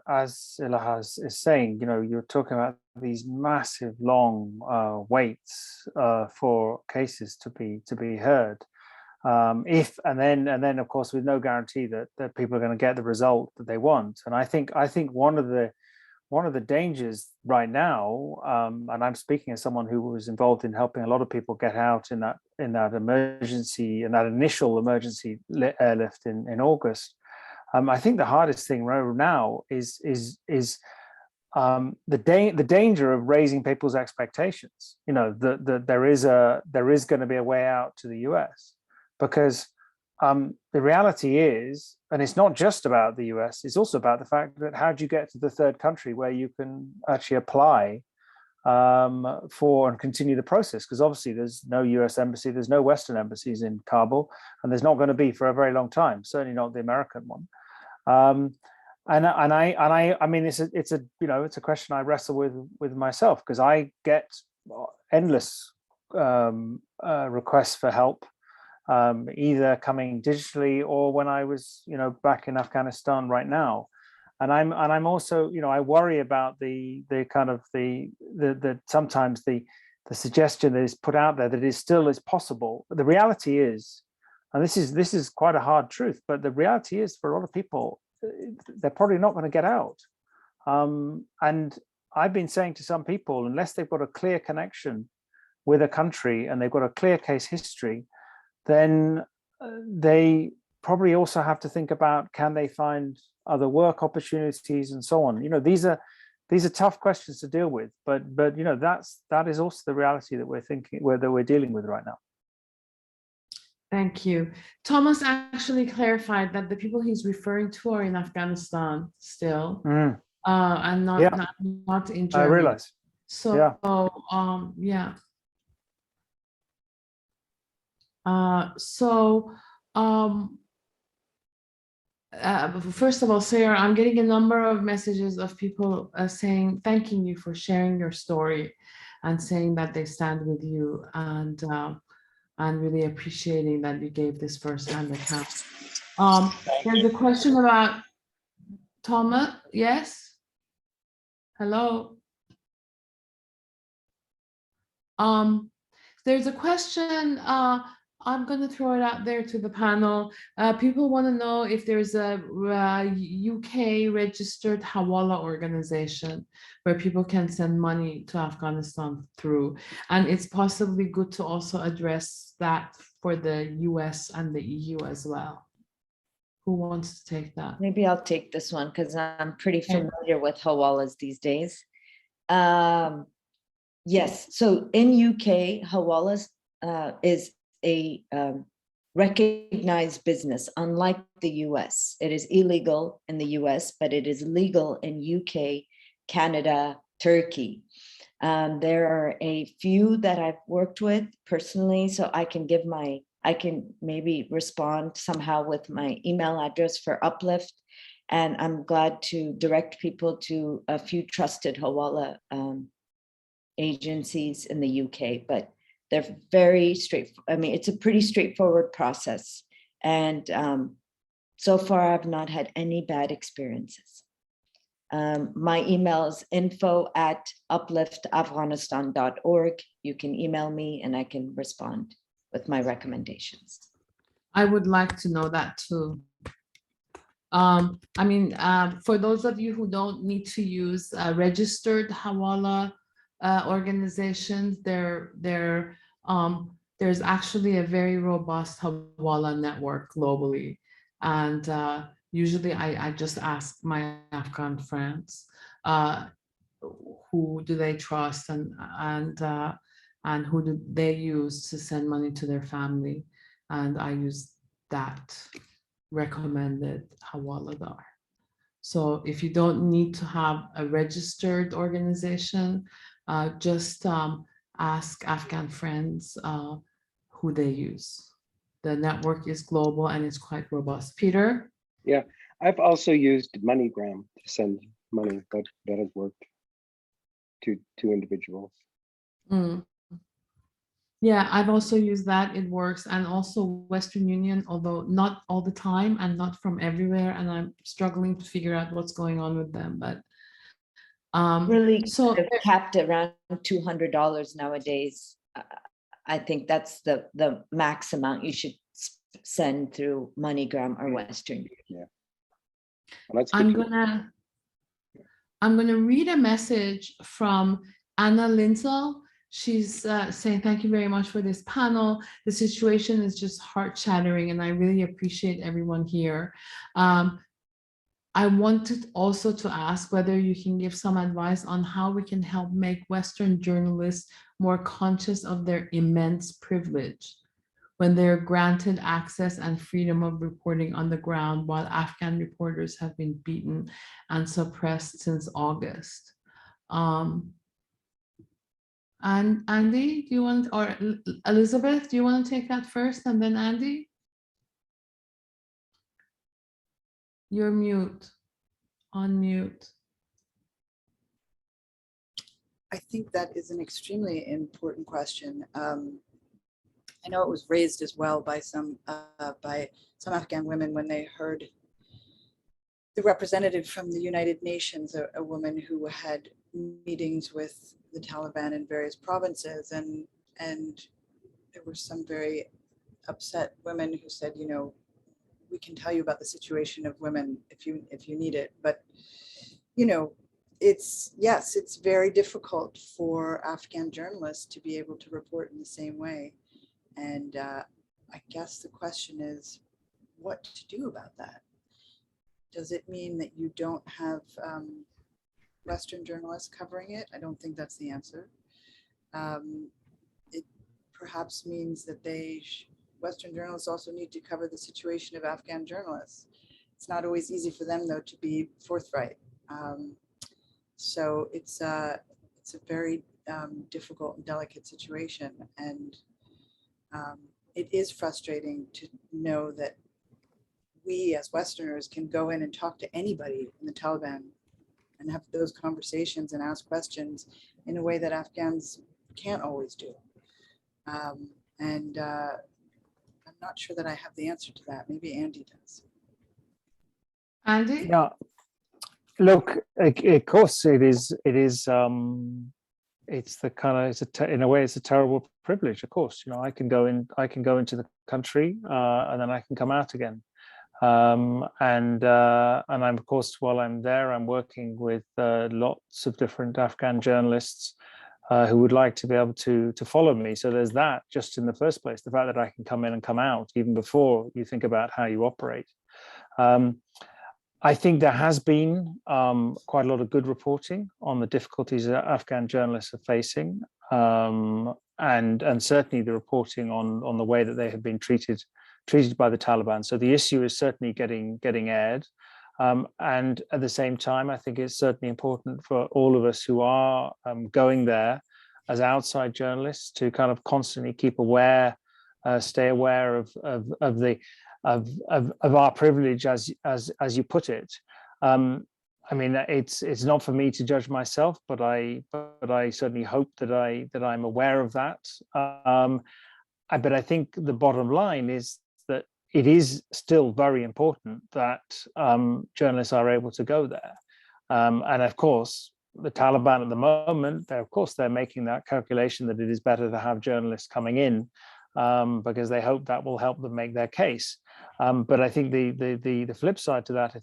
as Ilaha is saying, you're talking about these massive long waits for cases to be heard. And then of course with no guarantee that people are going to get the result that they want. And I think one of the dangers right now, and I'm speaking as someone who was involved in helping a lot of people get out in that initial emergency airlift in August. I think the hardest thing right now is the danger of raising people's expectations. That there is going to be a way out to the US, because the reality is, and it's not just about the US, it's also about the fact that how do you get to the third country where you can actually apply for and continue the process? Because obviously there's no US embassy, there's no Western embassies in Kabul, and there's not going to be for a very long time, certainly not the American one. I mean, it's a question I wrestle with myself, because I get endless requests for help, either coming digitally or when I was, back in Afghanistan right now. And I'm also, I worry about the sometimes the suggestion that is put out there that it still is possible. The reality is, and this is quite a hard truth, but the reality is for a lot of people, they're probably not going to get out. And I've been saying to some people, unless they've got a clear connection with a country and they've got a clear case history, then they probably also have to think about, can they find other work opportunities and so on. These are tough questions to deal with, but that is also the reality that we're dealing with right now. Thank you. Thomas actually clarified that the people he's referring to are in Afghanistan still, and not in Germany. I realize. So yeah. First of all, Siar, I'm getting a number of messages of people thanking you for sharing your story and saying that they stand with you, and really appreciating that you gave this first-hand account. There's a question about Thomas. Yes? Hello? There's a question, I'm going to throw it out there to the panel. People want to know if there's a UK registered Hawala organization where people can send money to Afghanistan through. And it's possibly good to also address that for the US and the EU as well. Who wants to take that? Maybe I'll take this one because I'm pretty familiar with Hawalas these days. Yes, so in UK, Hawalas is a recognized business, unlike the US. It is illegal in the US, but it is legal in UK, Canada, Turkey. There are a few that I've worked with personally, so I can maybe respond somehow with my email address for Uplift. And I'm glad to direct people to a few trusted Hawala agencies in the UK, but they're very straightforward. I mean, it's a pretty straightforward process. And so far, I've not had any bad experiences. My email is info@upliftafghanistan.org. You can email me and I can respond with my recommendations. I would like to know that too. I mean, for those of you who don't need to use registered Hawala organizations, there's actually a very robust Hawala network globally. And usually I just ask my Afghan friends, who do they trust and who do they use to send money to their family. And I use that recommended Hawaladar. So if you don't need to have a registered organization, just ask Afghan friends who they use. The network is global and it's quite robust. Peter? Yeah, I've also used MoneyGram to send money. That has worked to individuals. Mm. Yeah, I've also used that. It works. And also Western Union, although not all the time and not from everywhere. And I'm struggling to figure out what's going on with them. But Really so kind of capped around $200 nowadays. I think that's the max amount you should send through MoneyGram or Western. Yeah. Well, that's good I'm to know. gonna read a message from Anna Lintel. She's saying, thank you very much for this panel. The situation is just heart-shattering, and I really appreciate everyone here. I wanted also to ask whether you can give some advice on how we can help make Western journalists more conscious of their immense privilege when they're granted access and freedom of reporting on the ground, while Afghan reporters have been beaten and suppressed since August. And Andy, do you want, or Elizabeth, do you want to take that first, and then Andy? You're mute, on mute. I think that is an extremely important question. I know it was raised as well by some Afghan women when they heard the representative from the United Nations, a woman who had meetings with the Taliban in various provinces, and there were some very upset women who said, you know, we can tell you about the situation of women if you need it, but you know, it's very difficult for Afghan journalists to be able to report in the same way. And I guess the question is what to do about that. Does it mean that you don't have Western journalists covering it? I don't think that's the answer. It perhaps means that Western journalists also need to cover the situation of Afghan journalists. It's not always easy for them, though, to be forthright. So it's a very difficult and delicate situation, and it is frustrating to know that we as Westerners can go in and talk to anybody in the Taliban and have those conversations and ask questions in a way that Afghans can't always do. And I'm not sure that I have the answer to that. Maybe Andy does. Andy? Yeah. Look, of course, it is. It's the kind of, in a way, it's a terrible privilege. Of course, you know, I can go into the country, and then I can come out again. And I'm, of course, while I'm there, I'm working with lots of different Afghan journalists who would like to be able to follow me. So there's that, just in the first place, the fact that I can come in and come out even before you think about how you operate. I think there has been quite a lot of good reporting on the difficulties that Afghan journalists are facing, and certainly the reporting on the way that they have been treated by the Taliban. So the issue is certainly getting aired. And at the same time, I think it's certainly important for all of us who are going there as outside journalists to kind of constantly keep aware, stay aware of our privilege, as you put it. I mean, it's not for me to judge myself, but I certainly hope that I'm aware of that. But I think the bottom line is that it is still very important that journalists are able to go there. And of course, the Taliban at the moment, they're making that calculation that it is better to have journalists coming in because they hope that will help them make their case. But I think the flip side to that,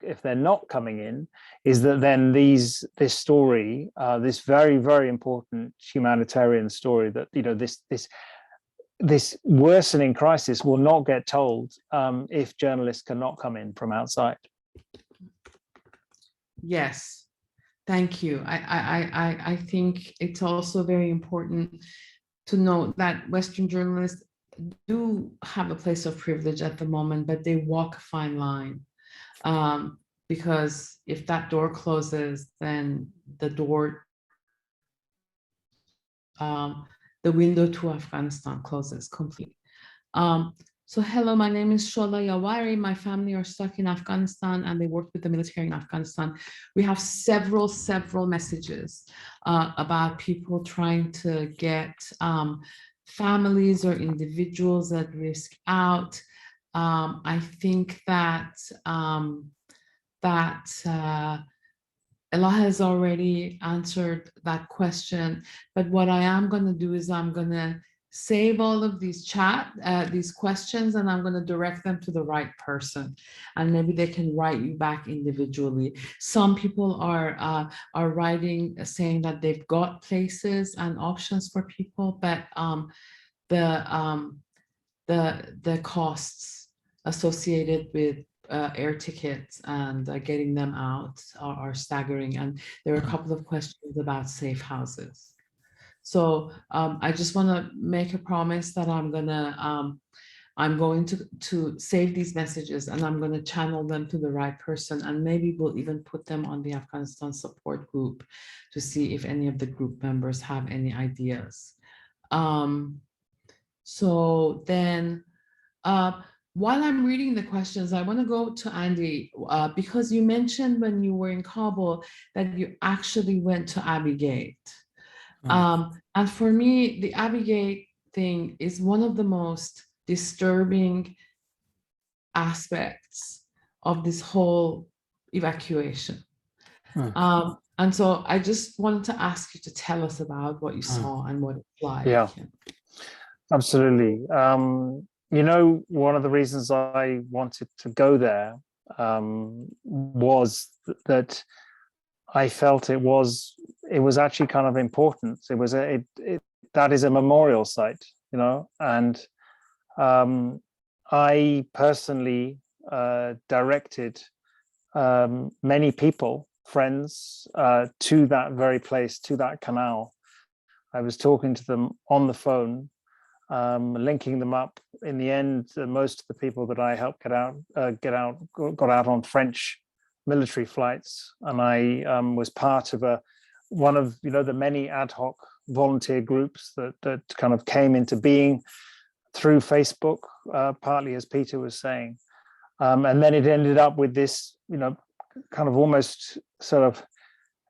if they're not coming in, is that then this story, this very, very important humanitarian story, that, you know, this worsening crisis will not get told if journalists cannot come in from outside. Yes, thank you. I think it's also very important to note that Western journalists do have a place of privilege at the moment, but they walk a fine line. Because if that door closes, then the window to Afghanistan closes completely. So hello, my name is Shola Yawari. My family are stuck in Afghanistan and they work with the military in Afghanistan. We have several messages about people trying to get families or individuals at risk out. I think that Ilaha has already answered that question, but what I am going to do is I'm going to save all of these these questions, and I'm going to direct them to the right person, and maybe they can write you back individually. Some people are writing saying that they've got places and options for people, but the costs associated with air tickets and getting them out are staggering. And there are a couple of questions about safe houses. So I just want to make a promise that I'm going to save these messages and I'm going to channel them to the right person, and maybe we'll even put them on the Afghanistan support group to see if any of the group members have any ideas. So then while I'm reading the questions, I want to go to Andy because you mentioned when you were in Kabul that you actually went to Abbey Gate. And for me, the Abbey Gate thing is one of the most disturbing aspects of this whole evacuation. And so I just wanted to ask you to tell us about what you saw and what it's like. Yeah, absolutely. You know, one of the reasons I wanted to go there was that I felt it was actually kind of important. It was that is a memorial site, you know, and I personally directed many people, friends, to that very place, to that canal. I was talking to them on the phone, linking them up. In the end, most of the people that I helped got out on French military flights, and I was part of one of the many ad hoc volunteer groups that kind of came into being through Facebook, partly as Peter was saying, and then it ended up with this, kind of almost sort of,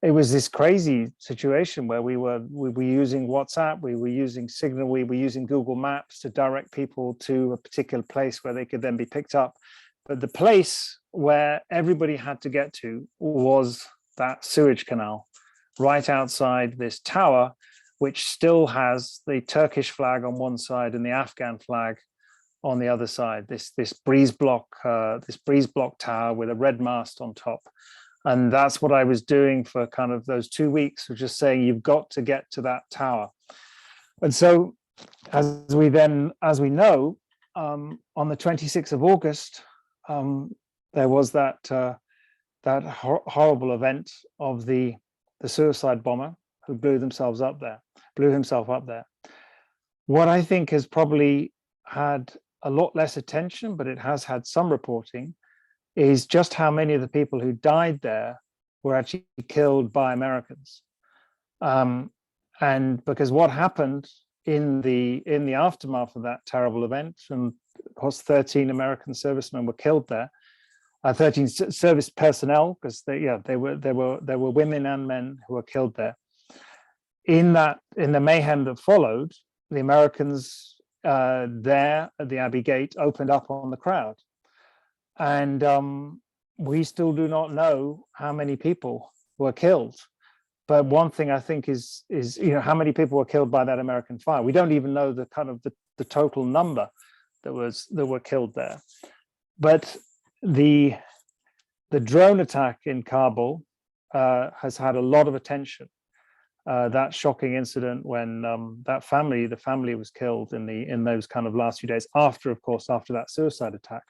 it was this crazy situation where we were using WhatsApp, we were using Signal, we were using Google Maps to direct people to a particular place where they could then be picked up. But the place where everybody had to get to was that sewage canal right outside this tower, which still has the Turkish flag on one side and the Afghan flag on the other side. This breeze block tower with a red mast on top. And that's what I was doing for kind of those 2 weeks, was just saying, you've got to get to that tower. And so as we know, on the 26th of August, there was that horrible event of the suicide bomber who blew himself up there. What I think has probably had a lot less attention, but it has had some reporting, is just how many of the people who died there were actually killed by Americans. And because what happened in the aftermath of that terrible event, and of course 13 American servicemen were killed there, 13 service personnel, because there were women and men who were killed there. In the mayhem that followed, the Americans there at the Abbey Gate opened up on the crowd. And we still do not know how many people were killed. But one thing I think is how many people were killed by that American fire. We don't even know the total number that were killed there. But the drone attack in Kabul has had a lot of attention. That shocking incident when the family was killed in those kind of last few days after that suicide attack.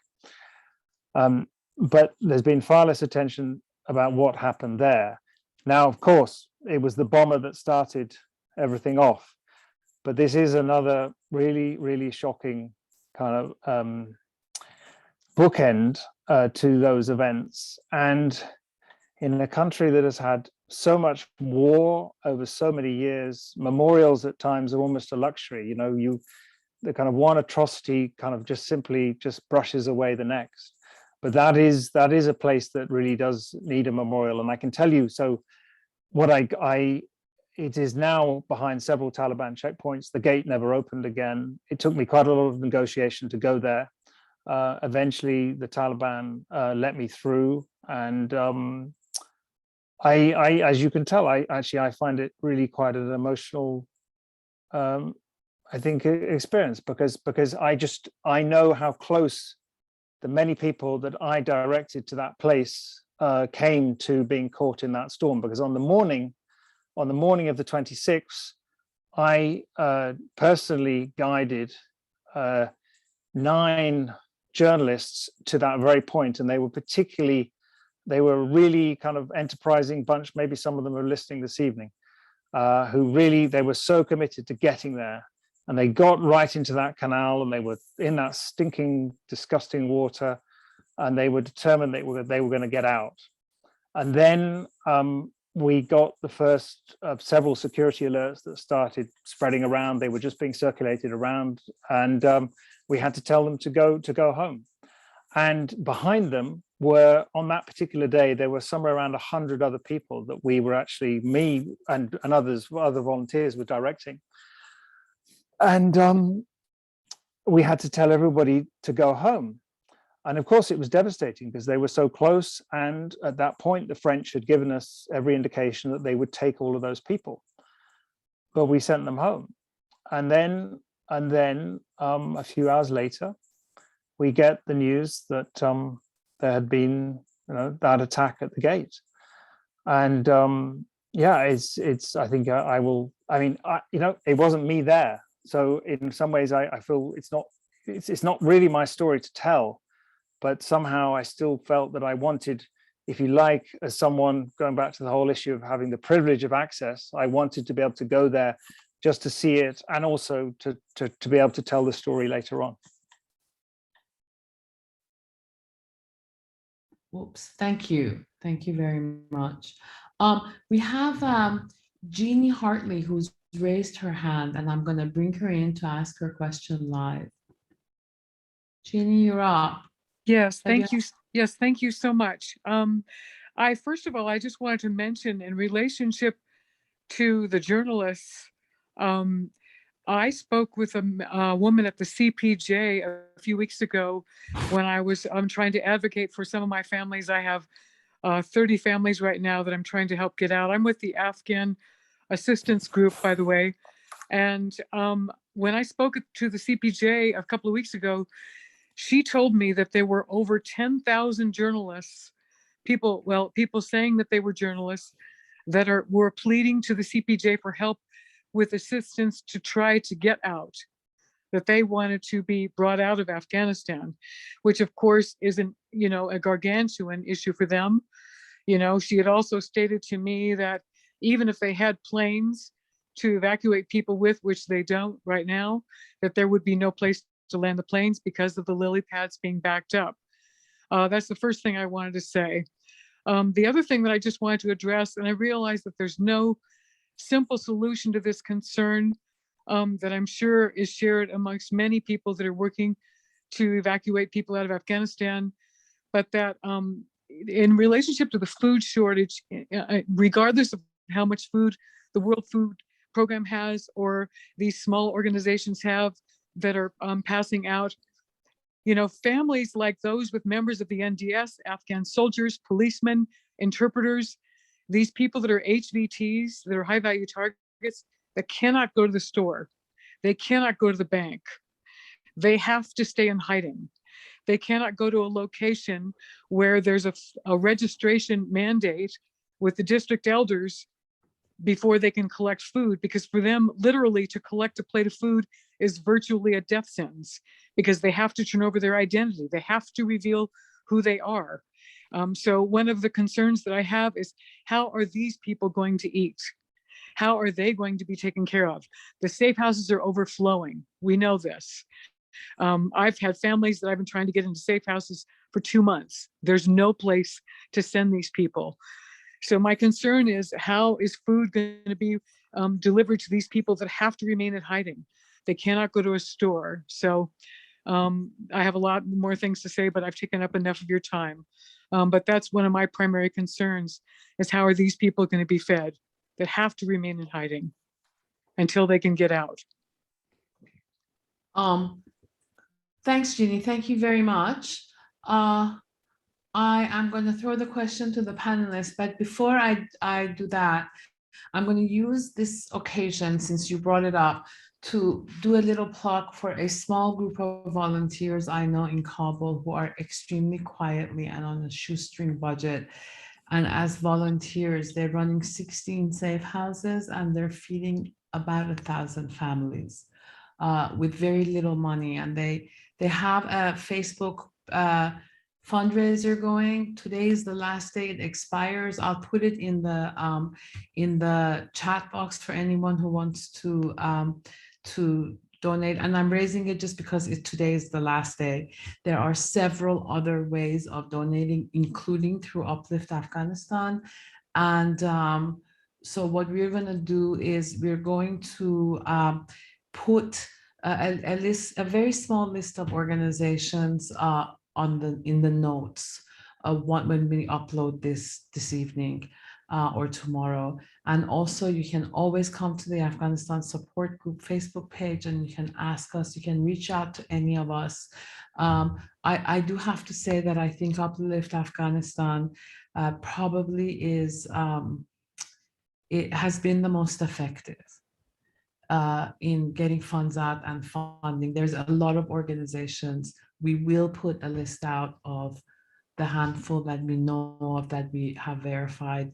But there's been far less attention about what happened there. Now, of course, it was the bomber that started everything off, but this is another really, really shocking kind of bookend to those events. And in a country that has had so much war over so many years, memorials at times are almost a luxury. the kind of one atrocity kind of just simply just brushes away the next. But that is a place that really does need a memorial. And I can tell you, so what it is now behind several Taliban checkpoints. The gate never opened again. It took me quite a lot of negotiation to go there. Eventually, the Taliban let me through, and I, as you can tell, I find it really quite an emotional, I think, experience, because I know how close the many people that I directed to that place came to being caught in that storm. Because on the morning of the 26th, I personally guided 9 journalists to that very point, and they were really kind of enterprising bunch. Maybe some of them are listening this evening, who really, they were so committed to getting there, and they got right into that canal, and they were in that stinking, disgusting water, and they were determined they were going to get out. And then we got the first of several security alerts that started spreading around. They were just being circulated around, and we had to tell them to go home. And behind them were, on that particular day, there were somewhere around 100 other people that we were actually, me and other volunteers were directing. And we had to tell everybody to go home. And of course, it was devastating because they were so close. And at that point, the French had given us every indication that they would take all of those people. But we sent them home. And then a few hours later, we get the news that there had been, that attack at the gate. And yeah, it's. I think I will. I mean, it wasn't me there. So in some ways, I feel it's not really my story to tell. But somehow I still felt that I wanted, if you like, as someone, going back to the whole issue of having the privilege of access, I wanted to be able to go there just to see it, and also to be able to tell the story later on. Whoops, thank you very much. We have Jeannie Hartley, who's raised her hand, and I'm going to bring her in to ask her question live. Jeannie, you're up. Yes, thank you. Yes, thank you so much. First of all, I just wanted to mention, in relationship to the journalists, I spoke with a woman at the CPJ a few weeks ago when I was trying to advocate for some of my families. I have 30 families right now that I'm trying to help get out. I'm with the Afghan assistance group, by the way. And when I spoke to the CPJ a couple of weeks ago, she told me that there were over 10,000 journalists, people saying that they were journalists, that were pleading to the CPJ for help with assistance to try to get out, that they wanted to be brought out of Afghanistan, which of course isn't, a gargantuan issue for them. She had also stated to me that even if they had planes to evacuate people with, which they don't right now, that there would be no place to land the planes because of the lily pads being backed up. That's the first thing I wanted to say. The other thing that I just wanted to address, and I realize that there's no simple solution to this concern that I'm sure is shared amongst many people that are working to evacuate people out of Afghanistan, but that in relationship to the food shortage, regardless of how much food the World Food Program has or these small organizations have that are passing out, families like those with members of the NDS, Afghan soldiers, policemen, interpreters, these people that are HVTs, that are high value targets, that cannot go to the store. They cannot go to the bank. They have to stay in hiding. They cannot go to a location where there's a registration mandate with the district elders before they can collect food, because for them, literally, to collect a plate of food is virtually a death sentence, because they have to turn over their identity. They have to reveal who they are. So one of the concerns that I have is, how are these people going to eat? How are they going to be taken care of? The safe houses are overflowing. We know this. I've had families that I've been trying to get into safe houses for 2 months. There's no place to send these people. So my concern is, how is food going to be delivered to these people that have to remain in hiding? They cannot go to a store. So I have a lot more things to say, but I've taken up enough of your time. But that's one of my primary concerns, is how are these people going to be fed that have to remain in hiding until they can get out? Thanks, Jeannie. Thank you very much. I am going to throw the question to the panelists, but before I do that, I'm going to use this occasion, since you brought it up, to do a little plug for a small group of volunteers I know in Kabul who are extremely quietly and on a shoestring budget. And as volunteers, they're running 16 safe houses and they're feeding about 1,000 families with very little money. And they have a Facebook fundraiser going. Today is the last day it expires. I'll put it in the chat box for anyone who wants to donate. And I'm raising it just because today is the last day. There are several other ways of donating, including through Uplift Afghanistan. And so what we're going to do is we're going to put a very small list of organizations in the notes when we upload this evening or tomorrow. And also you can always come to the Afghanistan Support Group Facebook page and you can ask us, you can reach out to any of us. I do have to say that I think Uplift Afghanistan probably is, it has been the most effective in getting funds out and funding. There's a lot of organizations. We will put a list out of the handful that we know of that we have verified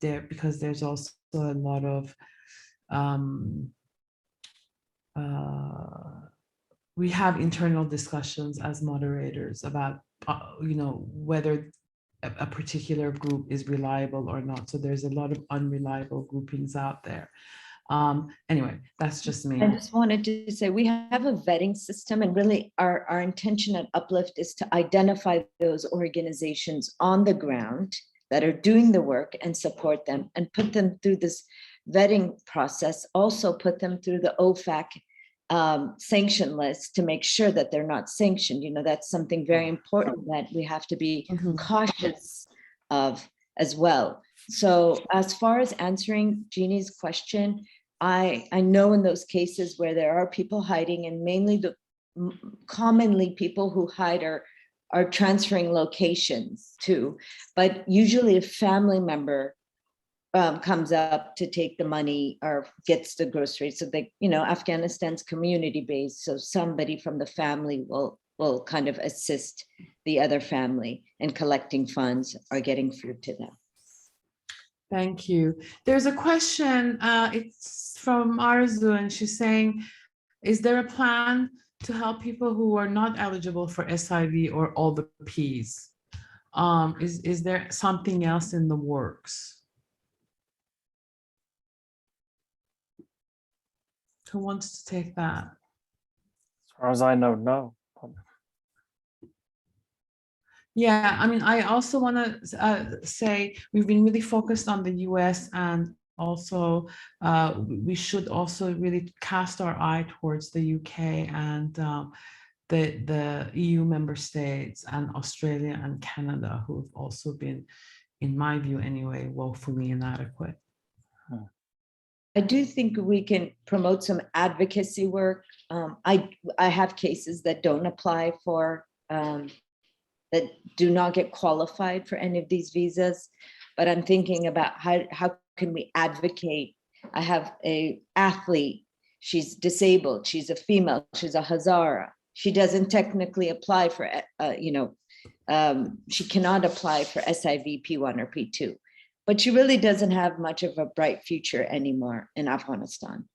there, because there's also a lot of we have internal discussions as moderators about whether a particular group is reliable or not. So there's a lot of unreliable groupings out there. Anyway, that's just me. I just wanted to say we have a vetting system, and really our intention at Uplift is to identify those organizations on the ground that are doing the work and support them and put them through this vetting process, also put them through the OFAC sanction list to make sure that they're not sanctioned. That's something very important that we have to be cautious of as well. So as far as answering Jeannie's question, I know in those cases where there are people hiding, and mainly commonly people who hide are transferring locations too, but usually a family member comes up to take the money or gets the groceries. So Afghanistan's community based, so somebody from the family will kind of assist the other family in collecting funds or getting food to them. Thank you. There's a question, it's from Arzu, and she's saying, is there a plan to help people who are not eligible for SIV or all the Ps? Is there something else in the works? Who wants to take that? As far as I know, no. Yeah, I mean, I also want to say we've been really focused on the US, and also we should also really cast our eye towards the UK and the EU member states and Australia and Canada, who've also been, in my view anyway, woefully inadequate. I do think we can promote some advocacy work. I have cases that don't apply for that do not get qualified for any of these visas, but I'm thinking about how can we advocate. I have an athlete, she's disabled, she's a female, she's a Hazara. She doesn't technically apply for, she cannot apply for SIV P1 or P2, but she really doesn't have much of a bright future anymore in Afghanistan.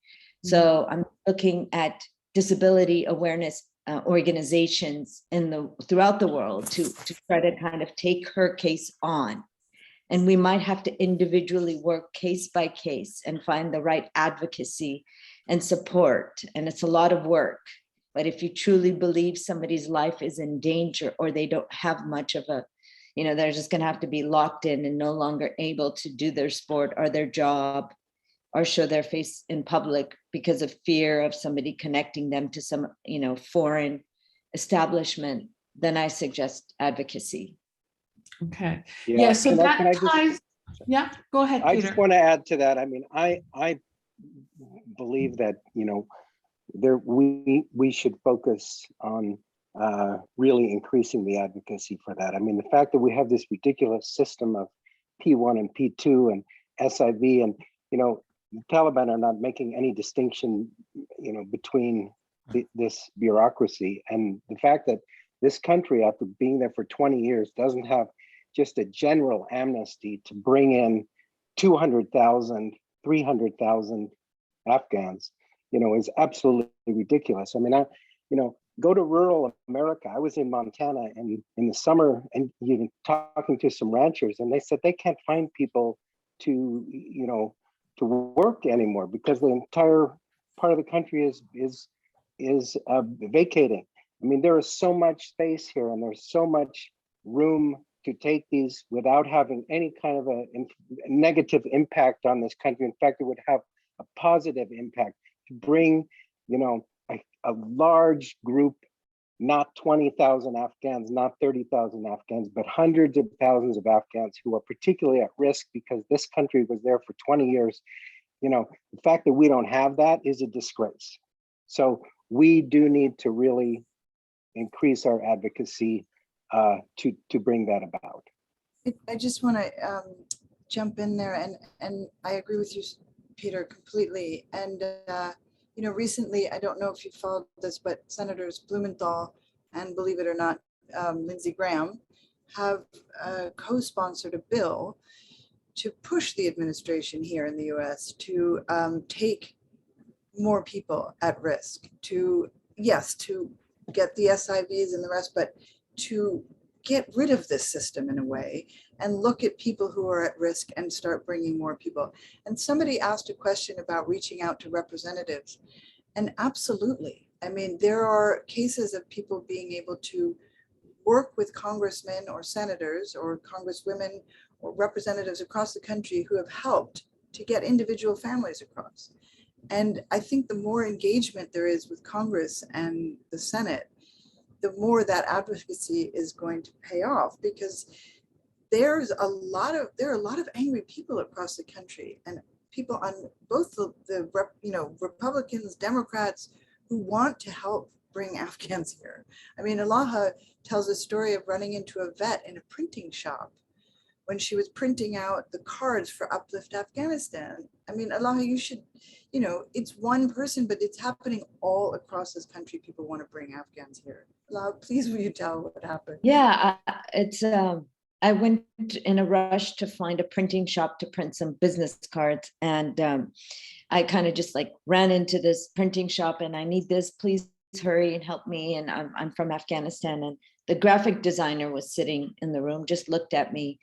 So I'm looking at disability awareness organizations throughout the world to try to kind of take her case on. And we might have to individually work case by case and find the right advocacy and support. And it's a lot of work. But if you truly believe somebody's life is in danger, or they don't have much of a, they're just going to have to be locked in and no longer able to do their sport or their job, or show their face in public because of fear of somebody connecting them to some, foreign establishment, then I suggest advocacy. Okay. Yeah, Yeah, so can that I just, ties. Yeah, go ahead, I Peter. just want to add to that. I mean, I believe that, we should focus on really increasing the advocacy for that. I mean, the fact that we have this ridiculous system of P1 and P2 and SIV, and the Taliban are not making any distinction, between this bureaucracy, and the fact that this country, after being there for 20 years, doesn't have just a general amnesty to bring in 200,000, 300,000 Afghans, is absolutely ridiculous. I mean, go to rural America. I was in Montana and in the summer, and talking to some ranchers, and they said they can't find people to work anymore because the entire part of the country is vacating. I mean, there is so much space here, and there's so much room to take these without having any kind of a negative impact on this country. In fact, it would have a positive impact to bring, a large group, not 20,000 Afghans, not 30,000 Afghans, but hundreds of thousands of Afghans who are particularly at risk because this country was there for 20 years. The fact that we don't have that is a disgrace. So we do need to really increase our advocacy to bring that about. I just want to jump in there, and I agree with you, Peter, completely. And recently, I don't know if you followed this, but Senators Blumenthal and, believe it or not, Lindsey Graham have co-sponsored a bill to push the administration here in the US to take more people at risk, to get the SIVs and the rest, but to get rid of this system in a way and look at people who are at risk and start bringing more people. And somebody asked a question about reaching out to representatives, and absolutely. I mean, there are cases of people being able to work with congressmen or senators or congresswomen or representatives across the country who have helped to get individual families across. And I think the more engagement there is with Congress and the Senate, the more that advocacy is going to pay off, because there are a lot of angry people across the country, and people on both the Republicans, Democrats, who want to help bring Afghans here. I mean, Ilaha tells a story of running into a vet in a printing shop when she was printing out the cards for Uplift Afghanistan. I mean, Ilaha, you should, it's one person, but it's happening all across this country. People want to bring Afghans here. Ilaha, please will you tell what happened? Yeah, I went in a rush to find a printing shop to print some business cards. And I kind of just ran into this printing shop, and I need this, please hurry and help me. And I'm from Afghanistan. And the graphic designer was sitting in the room, just looked at me.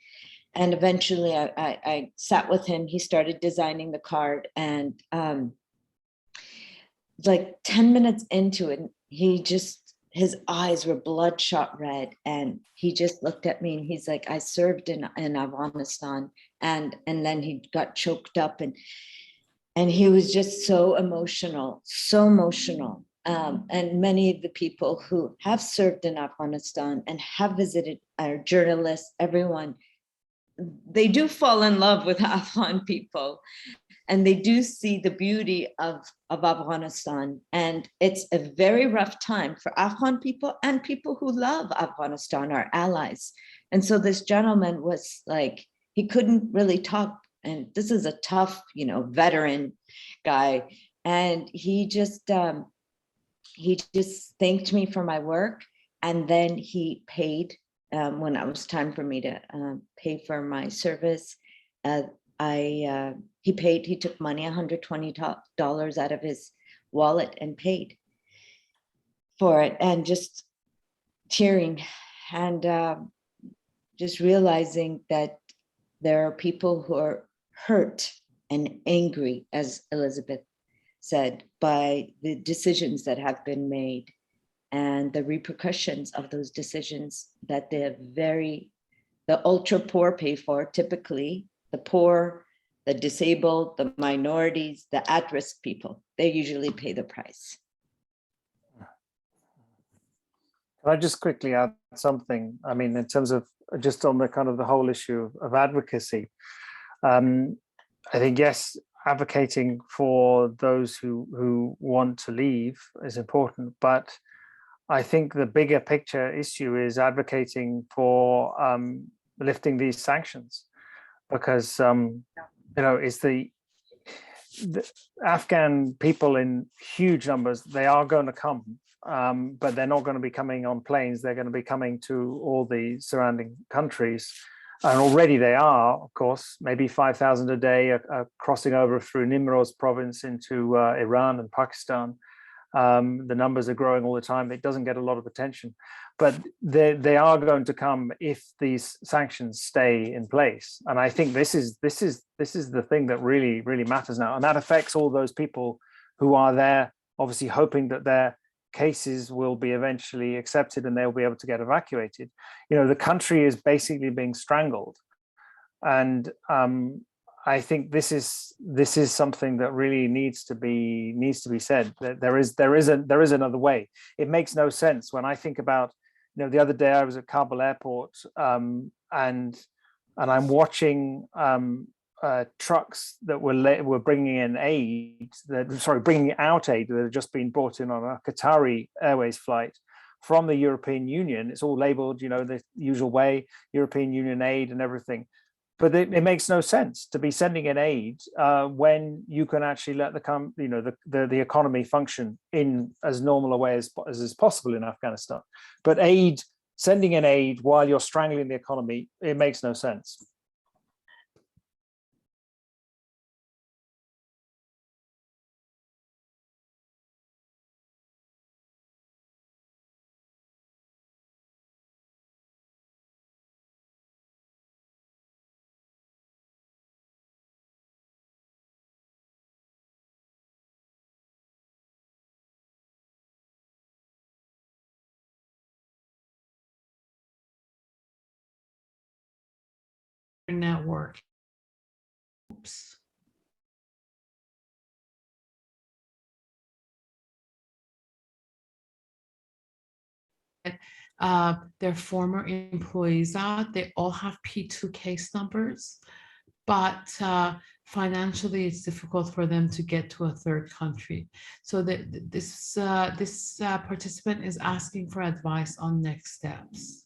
And eventually I sat with him. He started designing the card, and 10 minutes into it, his eyes were bloodshot red, and he just looked at me and he's like, I served in Afghanistan. And then he got choked up, and he was just so emotional. And many of the people who have served in Afghanistan and have visited, our journalists, everyone, they do fall in love with Afghan people, and they do see the beauty of Afghanistan. And it's a very rough time for Afghan people and people who love Afghanistan, our allies. And so this gentleman was like, he couldn't really talk. And this is a tough, veteran guy. And he just thanked me for my work. And then he paid when it was time for me to pay for my service. He took money, $120 out of his wallet, and paid for it, and just tearing, and just realizing that there are people who are hurt and angry, as Elizabeth said, by the decisions that have been made and the repercussions of those decisions that the ultra poor pay for. Typically, the poor the disabled, the minorities, the at-risk people. They usually pay the price. Can I just quickly add something? I mean, in terms of just on the kind of the whole issue of advocacy, I think, yes, advocating for those who want to leave is important, but I think the bigger picture issue is advocating for lifting these sanctions, because it's the Afghan people in huge numbers. They are going to come, but they're not going to be coming on planes. They're going to be coming to all the surrounding countries. And already they are, of course, maybe 5,000 a day crossing over through Nimroz province into Iran and Pakistan. The numbers are growing all the time. It doesn't get a lot of attention, but they are going to come if these sanctions stay in place. And I think this is the thing that really matters now, and that affects all those people who are there, obviously hoping that their cases will be eventually accepted and they'll be able to get evacuated. The country is basically being strangled, and I think this is something that really needs to be said. That there is another way. It makes no sense when I think about, the other day I was at Kabul Airport, and I'm watching trucks that were bringing in aid, bringing out aid that had just been brought in on a Qatari Airways flight from the European Union. It's all labeled, the usual way, European Union aid and everything. But it makes no sense to be sending in aid when you can actually let the economy function in as normal a way as is possible in Afghanistan. But sending in aid while you're strangling the economy, it makes no sense. Network. Oops. Their former employees out, they all have P2 case numbers, but financially it's difficult for them to get to a third country. So this participant is asking for advice on next steps.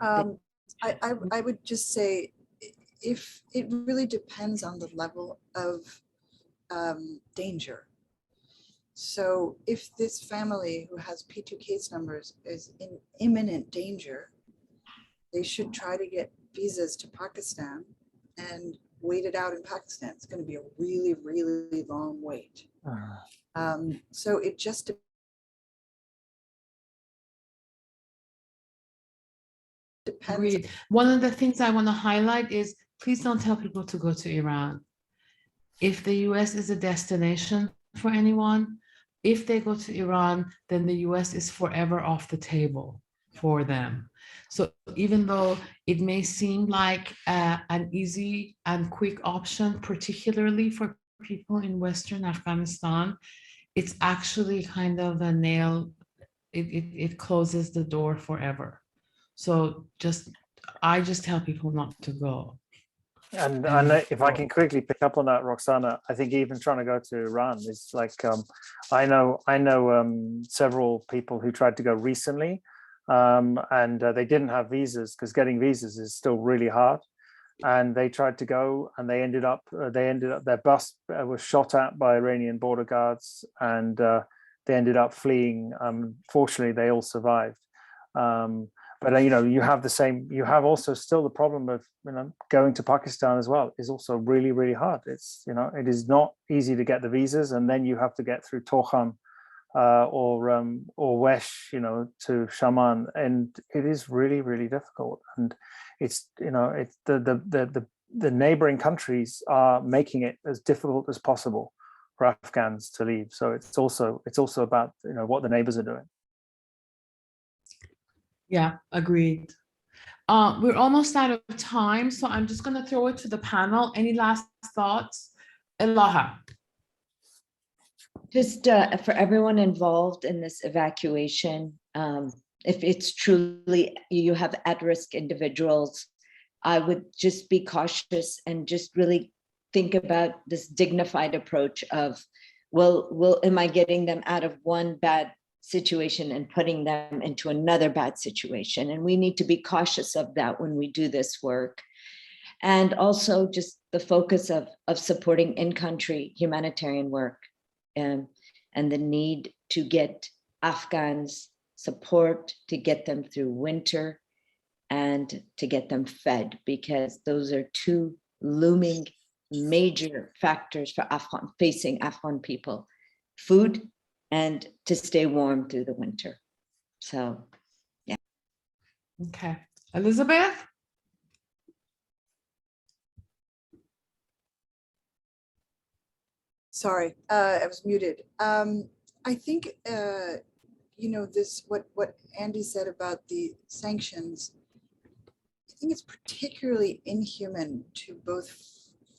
I would just say, if it really depends on the level of danger. So if this family who has P2 case numbers is in imminent danger, they should try to get visas to Pakistan and wait it out in Pakistan. It's going to be a really, really long wait. So it just depends. Agreed. One of the things I want to highlight is, please don't tell people to go to Iran. If the US is a destination for anyone, if they go to Iran, then the US is forever off the table for them. So even though it may seem like an easy and quick option, particularly for people in Western Afghanistan, it's actually kind of a nail. It closes the door forever. So I just tell people not to go. And if I can quickly pick up on that, Roxana, I think even trying to go to Iran is like, I know several people who tried to go recently, and they didn't have visas, because getting visas is still really hard. And they tried to go, and they ended up their bus was shot at by Iranian border guards, and they ended up fleeing. Fortunately, they all survived. But you have also still the problem of going to Pakistan as well is also really, really hard. It's it is not easy to get the visas, and then you have to get through Torkham or Wesh to Shaman, and it is really, really difficult. And it's it's the neighboring countries are making it as difficult as possible for Afghans to leave. So it's also about what the neighbors are doing. Yeah, agreed. We're almost out of time, so I'm just going to throw it to the panel. Any last thoughts? Ilaha. Just for everyone involved in this evacuation, if it's truly you have at-risk individuals, I would just be cautious and just really think about this dignified approach of, am I getting them out of one bad situation and putting them into another bad situation? And we need to be cautious of that when we do this work. And also just the focus of supporting in-country humanitarian work, and the need to get Afghans support to get them through winter and to get them fed, because those are two looming major factors for facing Afghan people: food and to stay warm through the winter. So, yeah. Okay. Elizabeth? Sorry, I was muted. I think, this, what Andy said about the sanctions, I think it's particularly inhuman to both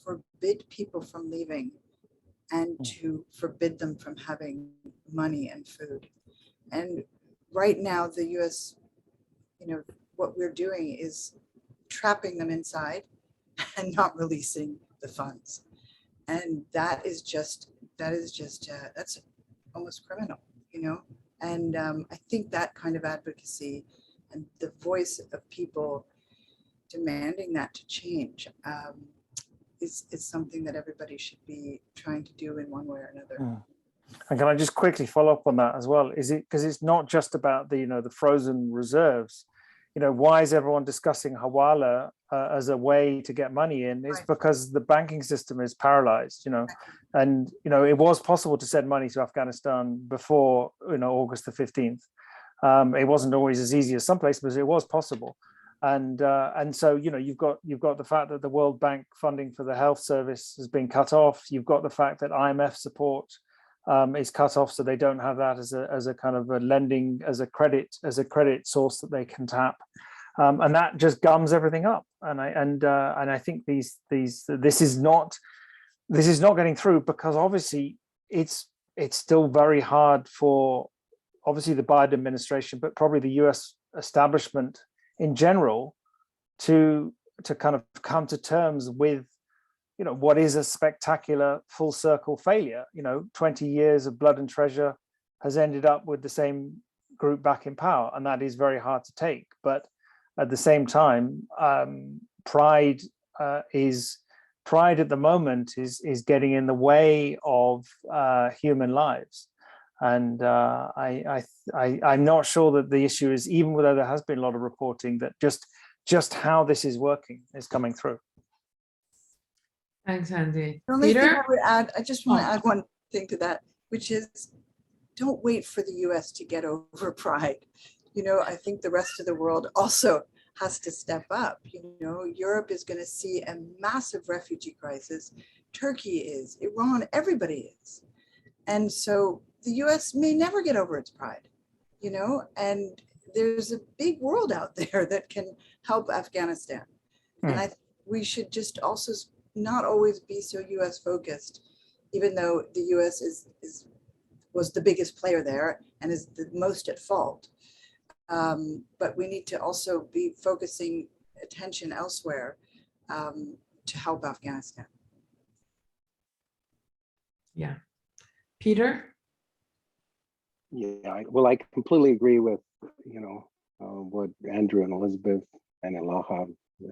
forbid people from leaving and to forbid them from having money and food. And right now, the US, what we're doing is trapping them inside and not releasing the funds. And that's almost criminal, And I think that kind of advocacy and the voice of people demanding that to change is something that everybody should be trying to do in one way or another. And can I just quickly follow up on that as well? Is it because it's not just about the the frozen reserves? Why is everyone discussing hawala as a way to get money in? It's because the banking system is paralyzed. And it was possible to send money to Afghanistan before August the 15th. It wasn't always as easy as some places, but it was possible. And so you've got the fact that the World Bank funding for the health service has been cut off. You've got the fact that IMF support is cut off, so they don't have that as a kind of a lending, as a credit source that they can tap, and that just gums everything up. And I think this is not getting through, because obviously it's still very hard for obviously the Biden administration, but probably the US establishment in general to kind of come to terms with what is a spectacular full circle failure. 20 years of blood and treasure has ended up with the same group back in power, and that is very hard to take. But at the same time, pride at the moment is getting in the way of human lives. And I'm not sure that the issue is, even though there has been a lot of reporting, that just how this is working is coming through. Thanks, Andy. The only thing Peter? I would add, I just want to add one thing to that, which is, don't wait for the US to get over pride. I think the rest of the world also has to step up. Europe is going to see a massive refugee crisis. Turkey is, Iran, everybody is. And so the US may never get over its pride, and there's a big world out there that can help Afghanistan. And we should just also not always be so US focused, even though the US was the biggest player there and is the most at fault. But we need to also be focusing attention elsewhere to help Afghanistan. Yeah. Peter? Yeah, I completely agree with what Andrew and Elizabeth and Ilaha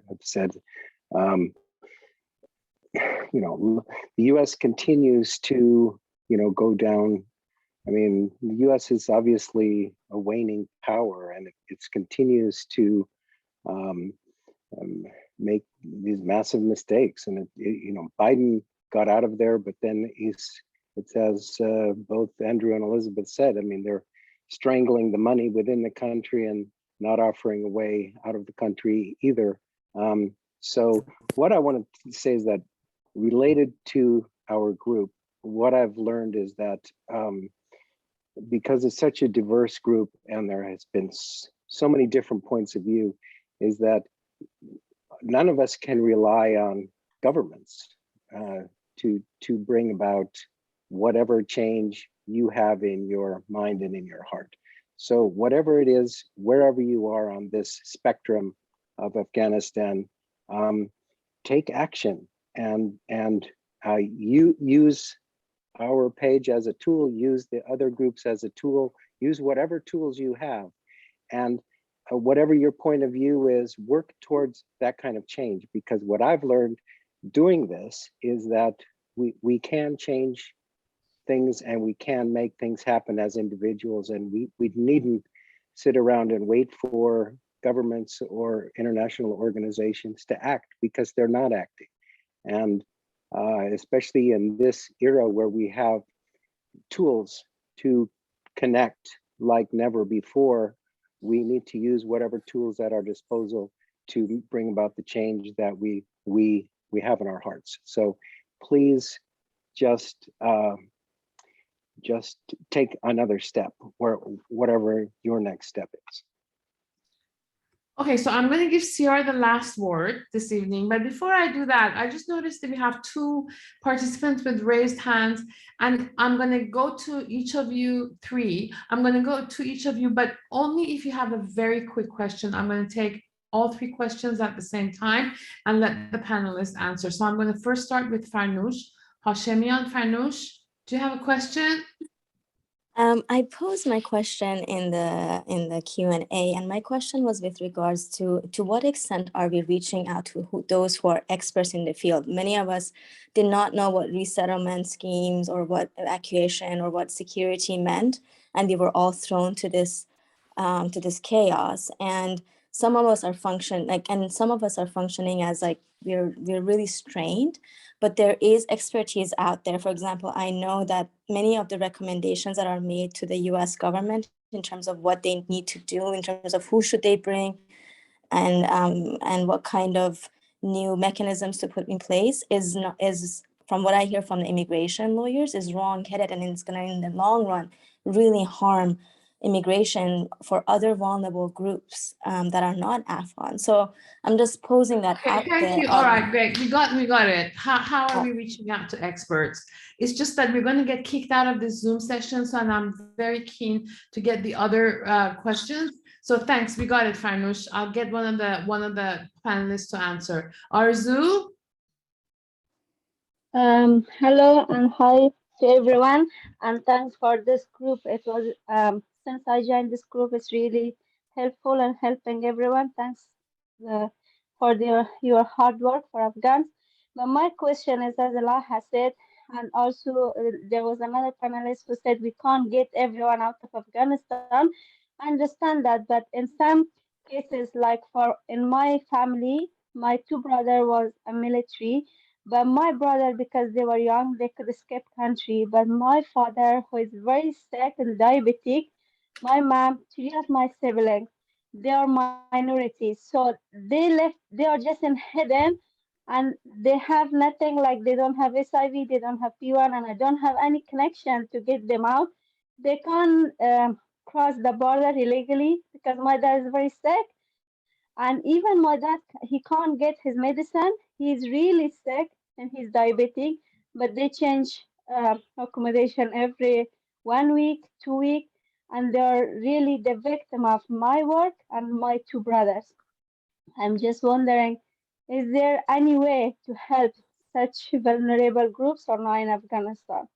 have said. The U.S. continues to go down. I mean, the U.S. is obviously a waning power, and it continues to make these massive mistakes. And Biden got out of there, but then it's as both Andrew and Elizabeth said. I mean, they're strangling the money within the country and not offering a way out of the country either. So what I want to say is that, related to our group, what I've learned is that because it's such a diverse group and there has been so many different points of view, is that none of us can rely on governments to bring about whatever change you have in your mind and in your heart. So whatever it is, wherever you are on this spectrum of Afghanistan, take action and you use our page as a tool, use the other groups as a tool, use whatever tools you have, and whatever your point of view is, work towards that kind of change. Because what I've learned doing this is that we can change things and we can make things happen as individuals, and we needn't sit around and wait for governments or international organizations to act, because they're not acting. And especially in this era where we have tools to connect like never before, we need to use whatever tools at our disposal to bring about the change that we have in our hearts. So please just take another step, or whatever your next step is. Okay, so I'm going to give Siar the last word this evening, but before I do that, I just noticed that we have 2 participants with raised hands, and I'm going to go to each of you 3. I'm going to go to each of you, but only if you have a very quick question. I'm going to take all 3 questions at the same time and let the panelists answer. So I'm going to first start with Farnoosh. Hashemian Farnoosh, do you have a question? I posed my question in the Q&A, and my question was with regards to what extent are we reaching out to those who are experts in the field? Many of us did not know what resettlement schemes or what evacuation or what security meant, and we were all thrown to this chaos. And some of us are functioning as like we're really strained, but there is expertise out there. For example, I know that many of the recommendations that are made to the US government in terms of what they need to do, in terms of who should they bring, and what kind of new mechanisms to put in place is from what I hear from the immigration lawyers, is wrong-headed, and it's going to, in the long run, really harm immigration for other vulnerable groups that are not Afghan. So I'm just posing that out there. Thank you. All right, great. We got it. How are we reaching out to experts? It's just that we're going to get kicked out of this Zoom session, so I'm very keen to get the other questions. So thanks, we got it, Farnoosh. I'll get one of the panelists to answer. Arzu? Hello and hi to everyone, and thanks for this group. It was since I joined this group, it's really helpful and helping everyone. Thanks for your hard work for Afghans. But my question is, as Allah has said, and also there was another panelist who said we can't get everyone out of Afghanistan. I understand that, but in some cases, like in my family, my 2 brothers was a military. But my brother, because they were young, they could escape country. But my father, who is very sick and diabetic, my mom, 3 of my siblings, they are minorities. So they left, they are just in hidden, and they have nothing, like they don't have SIV, they don't have P1, and I don't have any connection to get them out. They can't cross the border illegally because my dad is very sick. And even my dad, he can't get his medicine. He's really sick and he's diabetic, but they change accommodation every 1 week, 2 weeks, and they're really the victim of my work and my 2 brothers. I'm just wondering, is there any way to help such vulnerable groups or not in Afghanistan?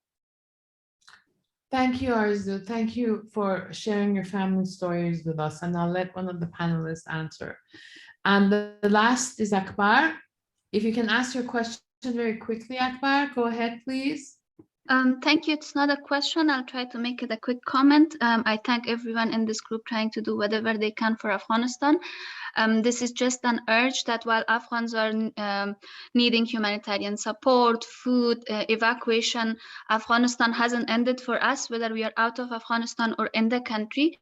Thank you, Arzu. Thank you for sharing your family stories with us, and I'll let one of the panelists answer. And the last is Akbar. If you can ask your question very quickly, Akbar, go ahead, please. Thank you. It's not a question. I'll try to make it a quick comment. I thank everyone in this group trying to do whatever they can for Afghanistan. This is just an urge that while Afghans are needing humanitarian support, food, evacuation, Afghanistan hasn't ended for us, whether we are out of Afghanistan or in the country.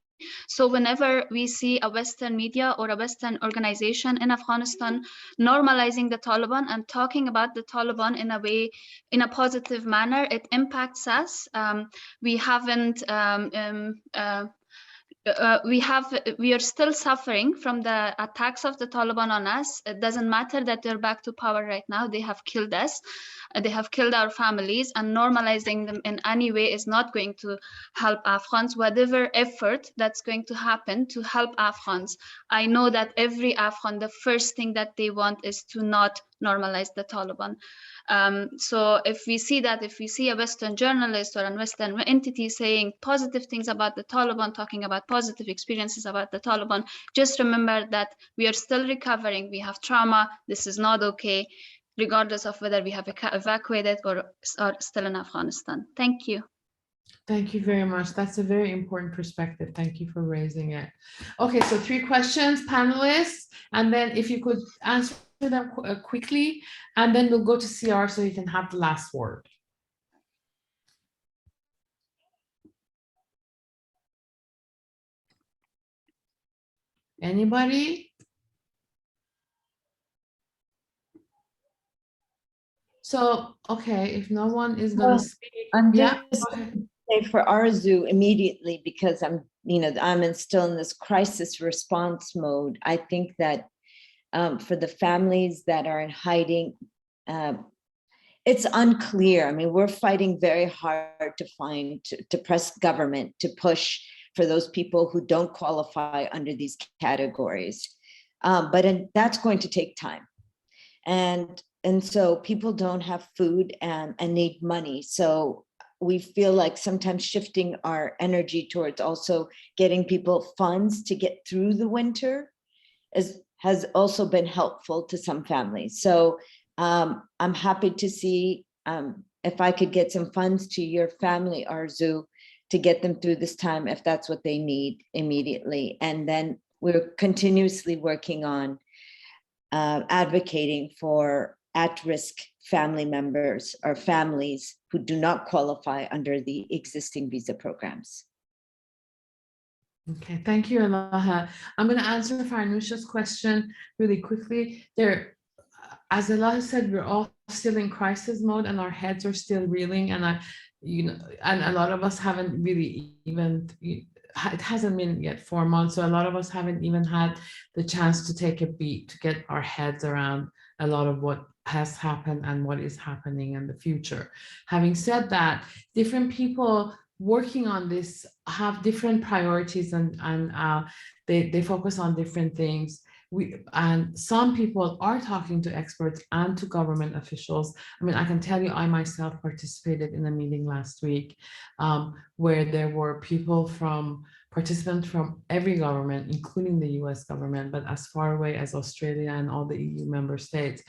So whenever we see a Western media or a Western organization in Afghanistan normalizing the Taliban and talking about the Taliban in a way, in a positive manner, it impacts us. We haven't we are still suffering from the attacks of the Taliban on us. It doesn't matter that they're back to power right now. They have killed us. They have killed our families, and normalizing them in any way is not going to help Afghans. Whatever effort that's going to happen to help Afghans, I know that every Afghan, the first thing that they want is to not normalize the Taliban. So if we see a Western journalist or a Western entity saying positive things about the Taliban, talking about positive experiences about the Taliban, just remember that we are still recovering. We have trauma. This is not okay, regardless of whether we have evacuated or are still in Afghanistan. Thank you. Thank you very much. That's a very important perspective. Thank you for raising it. Okay, so 3 questions, panelists, and then if you could answer them quickly, and then we'll go to Siar so you can have the last word. Anybody? So, okay, if no one is going to speak, I'm yeah, just go ahead. say for Arzu immediately, because I'm still in this crisis response mode. I think that for the families that are in hiding, it's unclear. I mean, we're fighting very hard to press government to push for those people who don't qualify under these categories. That's going to take time. And so people don't have food and need money. So we feel like sometimes shifting our energy towards also getting people funds to get through the winter has also been helpful to some families. So I'm happy to see if I could get some funds to your family, Arzu, to get them through this time if that's what they need immediately. And then we're continuously working on advocating for at-risk family members or families who do not qualify under the existing visa programs. Okay, thank you, Ilaha. I'm going to answer Farnusha's question really quickly. As Ilaha said, we're all still in crisis mode and our heads are still reeling, and and a lot of us haven't really even, it hasn't been yet 4 months, so a lot of us haven't even had the chance to take a beat to get our heads around a lot of what has happened and what is happening in the future. Having said that, different people working on this have different priorities, and they focus on different things. And some people are talking to experts and to government officials. I mean, I can tell you, I myself participated in a meeting last week where there were participants from every government, including the US government, but as far away as Australia and all the EU member states,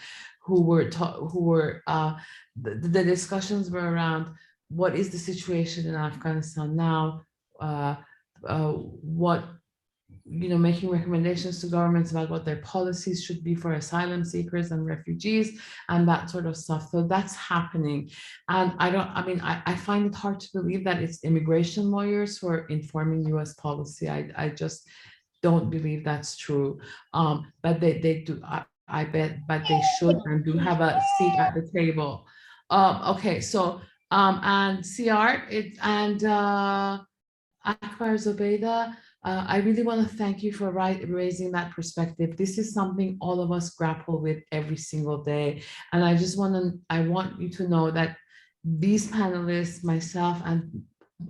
the discussions were around what is the situation in Afghanistan now, making recommendations to governments about what their policies should be for asylum seekers and refugees and that sort of stuff. So that's happening. And I find it hard to believe that it's immigration lawyers who are informing US policy. I just don't believe that's true. But they do, I bet, but they should and do have a seat at the table. Okay, so, and Siar and Akbar Zubaydah, I really want to thank you for raising that perspective. This is something all of us grapple with every single day. And I want you to know that these panelists, myself, and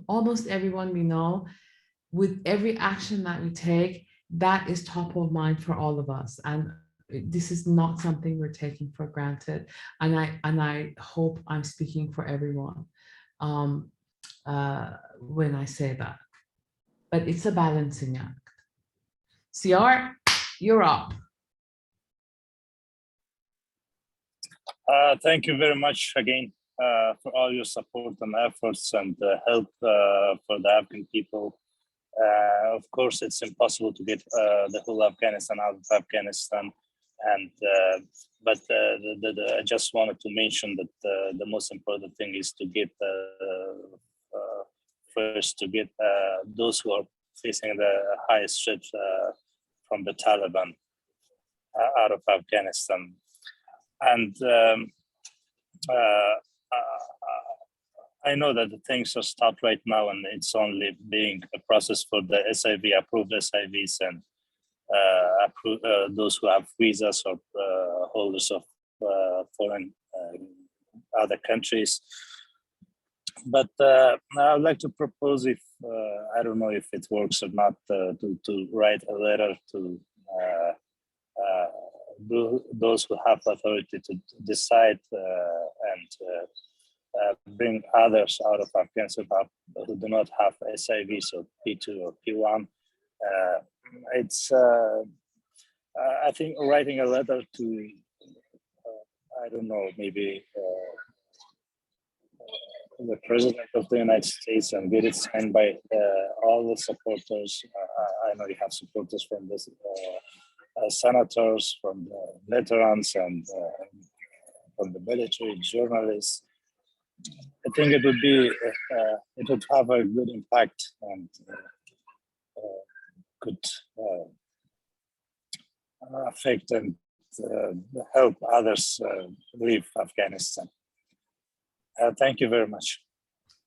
almost everyone we know, with every action that we take, that is top of mind for all of us. And this is not something we're taking for granted. And I hope I'm speaking for everyone when I say that. But it's a balancing act. Siar, you're up. Thank you very much again for all your support and efforts and help for the Afghan people. Of course, it's impossible to get the whole Afghanistan out of Afghanistan, but I just wanted to mention that the most important thing is to get first to get those who are facing the highest threat from the Taliban out of Afghanistan. And I know that the things are stopped right now, and it's only being a process for the SIV, approved SIVs, and those who have visas or holders of foreign other countries. But I would like to propose, if I don't know if it works or not, to write a letter to those who have authority to decide and bring others out of Afghanistan who do not have SIVs or P2 or P1. It's I think writing a letter to I don't know, maybe the President of the United States and get it signed by all the supporters. I know you have supporters from the senators, from the veterans, and from the military, journalists. I think it would be, it would have a good impact and could affect and help others leave Afghanistan. Thank you very much.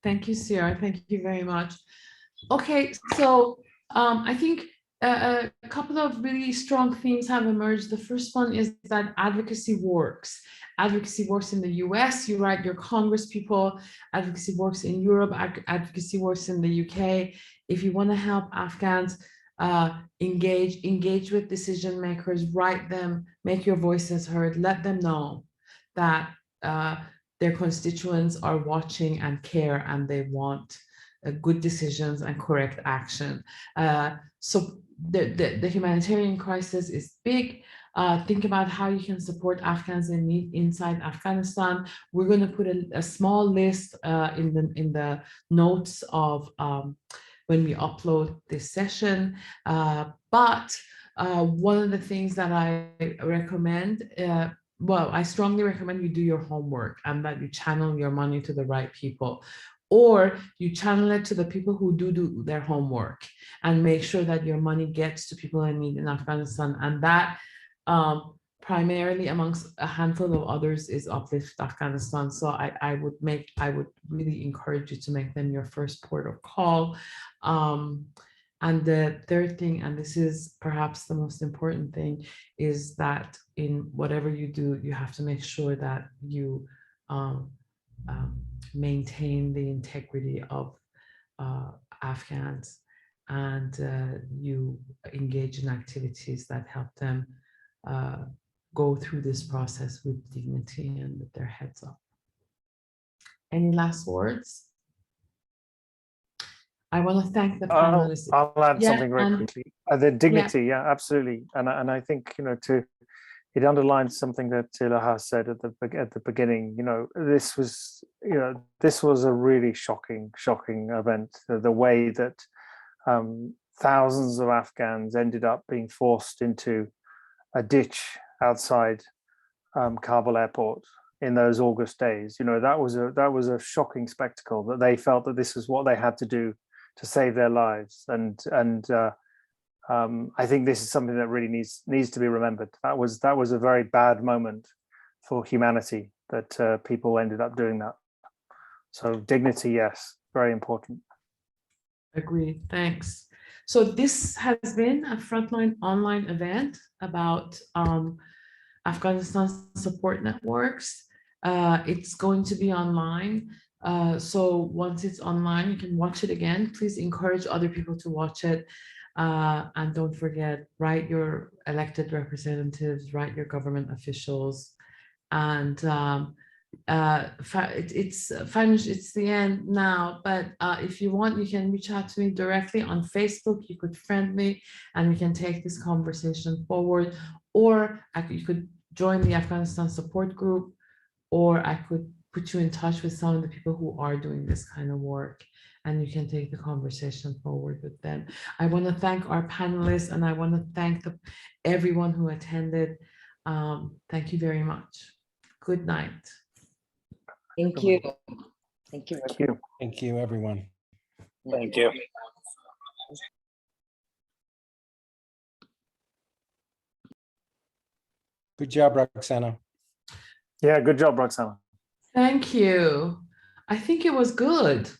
Thank you, Siar. Thank you very much. Okay, so I think a couple of really strong themes have emerged. The first one is that advocacy works. Advocacy works in the US, you write your Congress people. Advocacy works in Europe, advocacy works in the UK. If you want to help Afghans engage with decision makers, write them, make your voices heard, let them know that their constituents are watching and care, and they want good decisions and correct action. So the humanitarian crisis is big. Think about how you can support Afghans in need inside Afghanistan. We're going to put a small list in the notes of when we upload this session. But one of the things that I recommend, well, I strongly recommend you do your homework and that you channel your money to the right people, or you channel it to the people who do their homework, and make sure that your money gets to people in need in Afghanistan. And that primarily, amongst a handful of others, is Uplift Afghanistan. So I would really encourage you to make them your first port of call. And the third thing, and this is perhaps the most important thing, is that in whatever you do, you have to make sure that you maintain the integrity of Afghans, and you engage in activities that help them go through this process with dignity and with their heads up. Any last words? I want to thank the panelists. I'll add something very quickly. The dignity, yeah, absolutely. And I think, it underlines something that Ilaha said at the beginning. This was a really shocking event. The way that thousands of Afghans ended up being forced into a ditch outside Kabul Airport in those August days. That was a shocking spectacle, that they felt that this is what they had to do to save their lives. And I think this is something that really needs to be remembered. That was a very bad moment for humanity, that people ended up doing that. So dignity, yes, very important. Agreed, thanks. So this has been a Frontline online event about Afghanistan support networks. It's going to be online. So once it's online, you can watch it again. Please encourage other people to watch it. And don't forget, write your elected representatives, write your government officials. And it's the end now, but if you want, you can reach out to me directly on Facebook. You could friend me and we can take this conversation forward, or you could join the Afghanistan support group, or I could put you in touch with some of the people who are doing this kind of work, and you can take the conversation forward with them. I want to thank our panelists, and I want to thank everyone who attended. Thank you very much. Good night. Thank you. Thank you. Thank you. Thank you, everyone. Thank you. Good job, Roxanna. Yeah, good job, Roxanna. Thank you. I think it was good.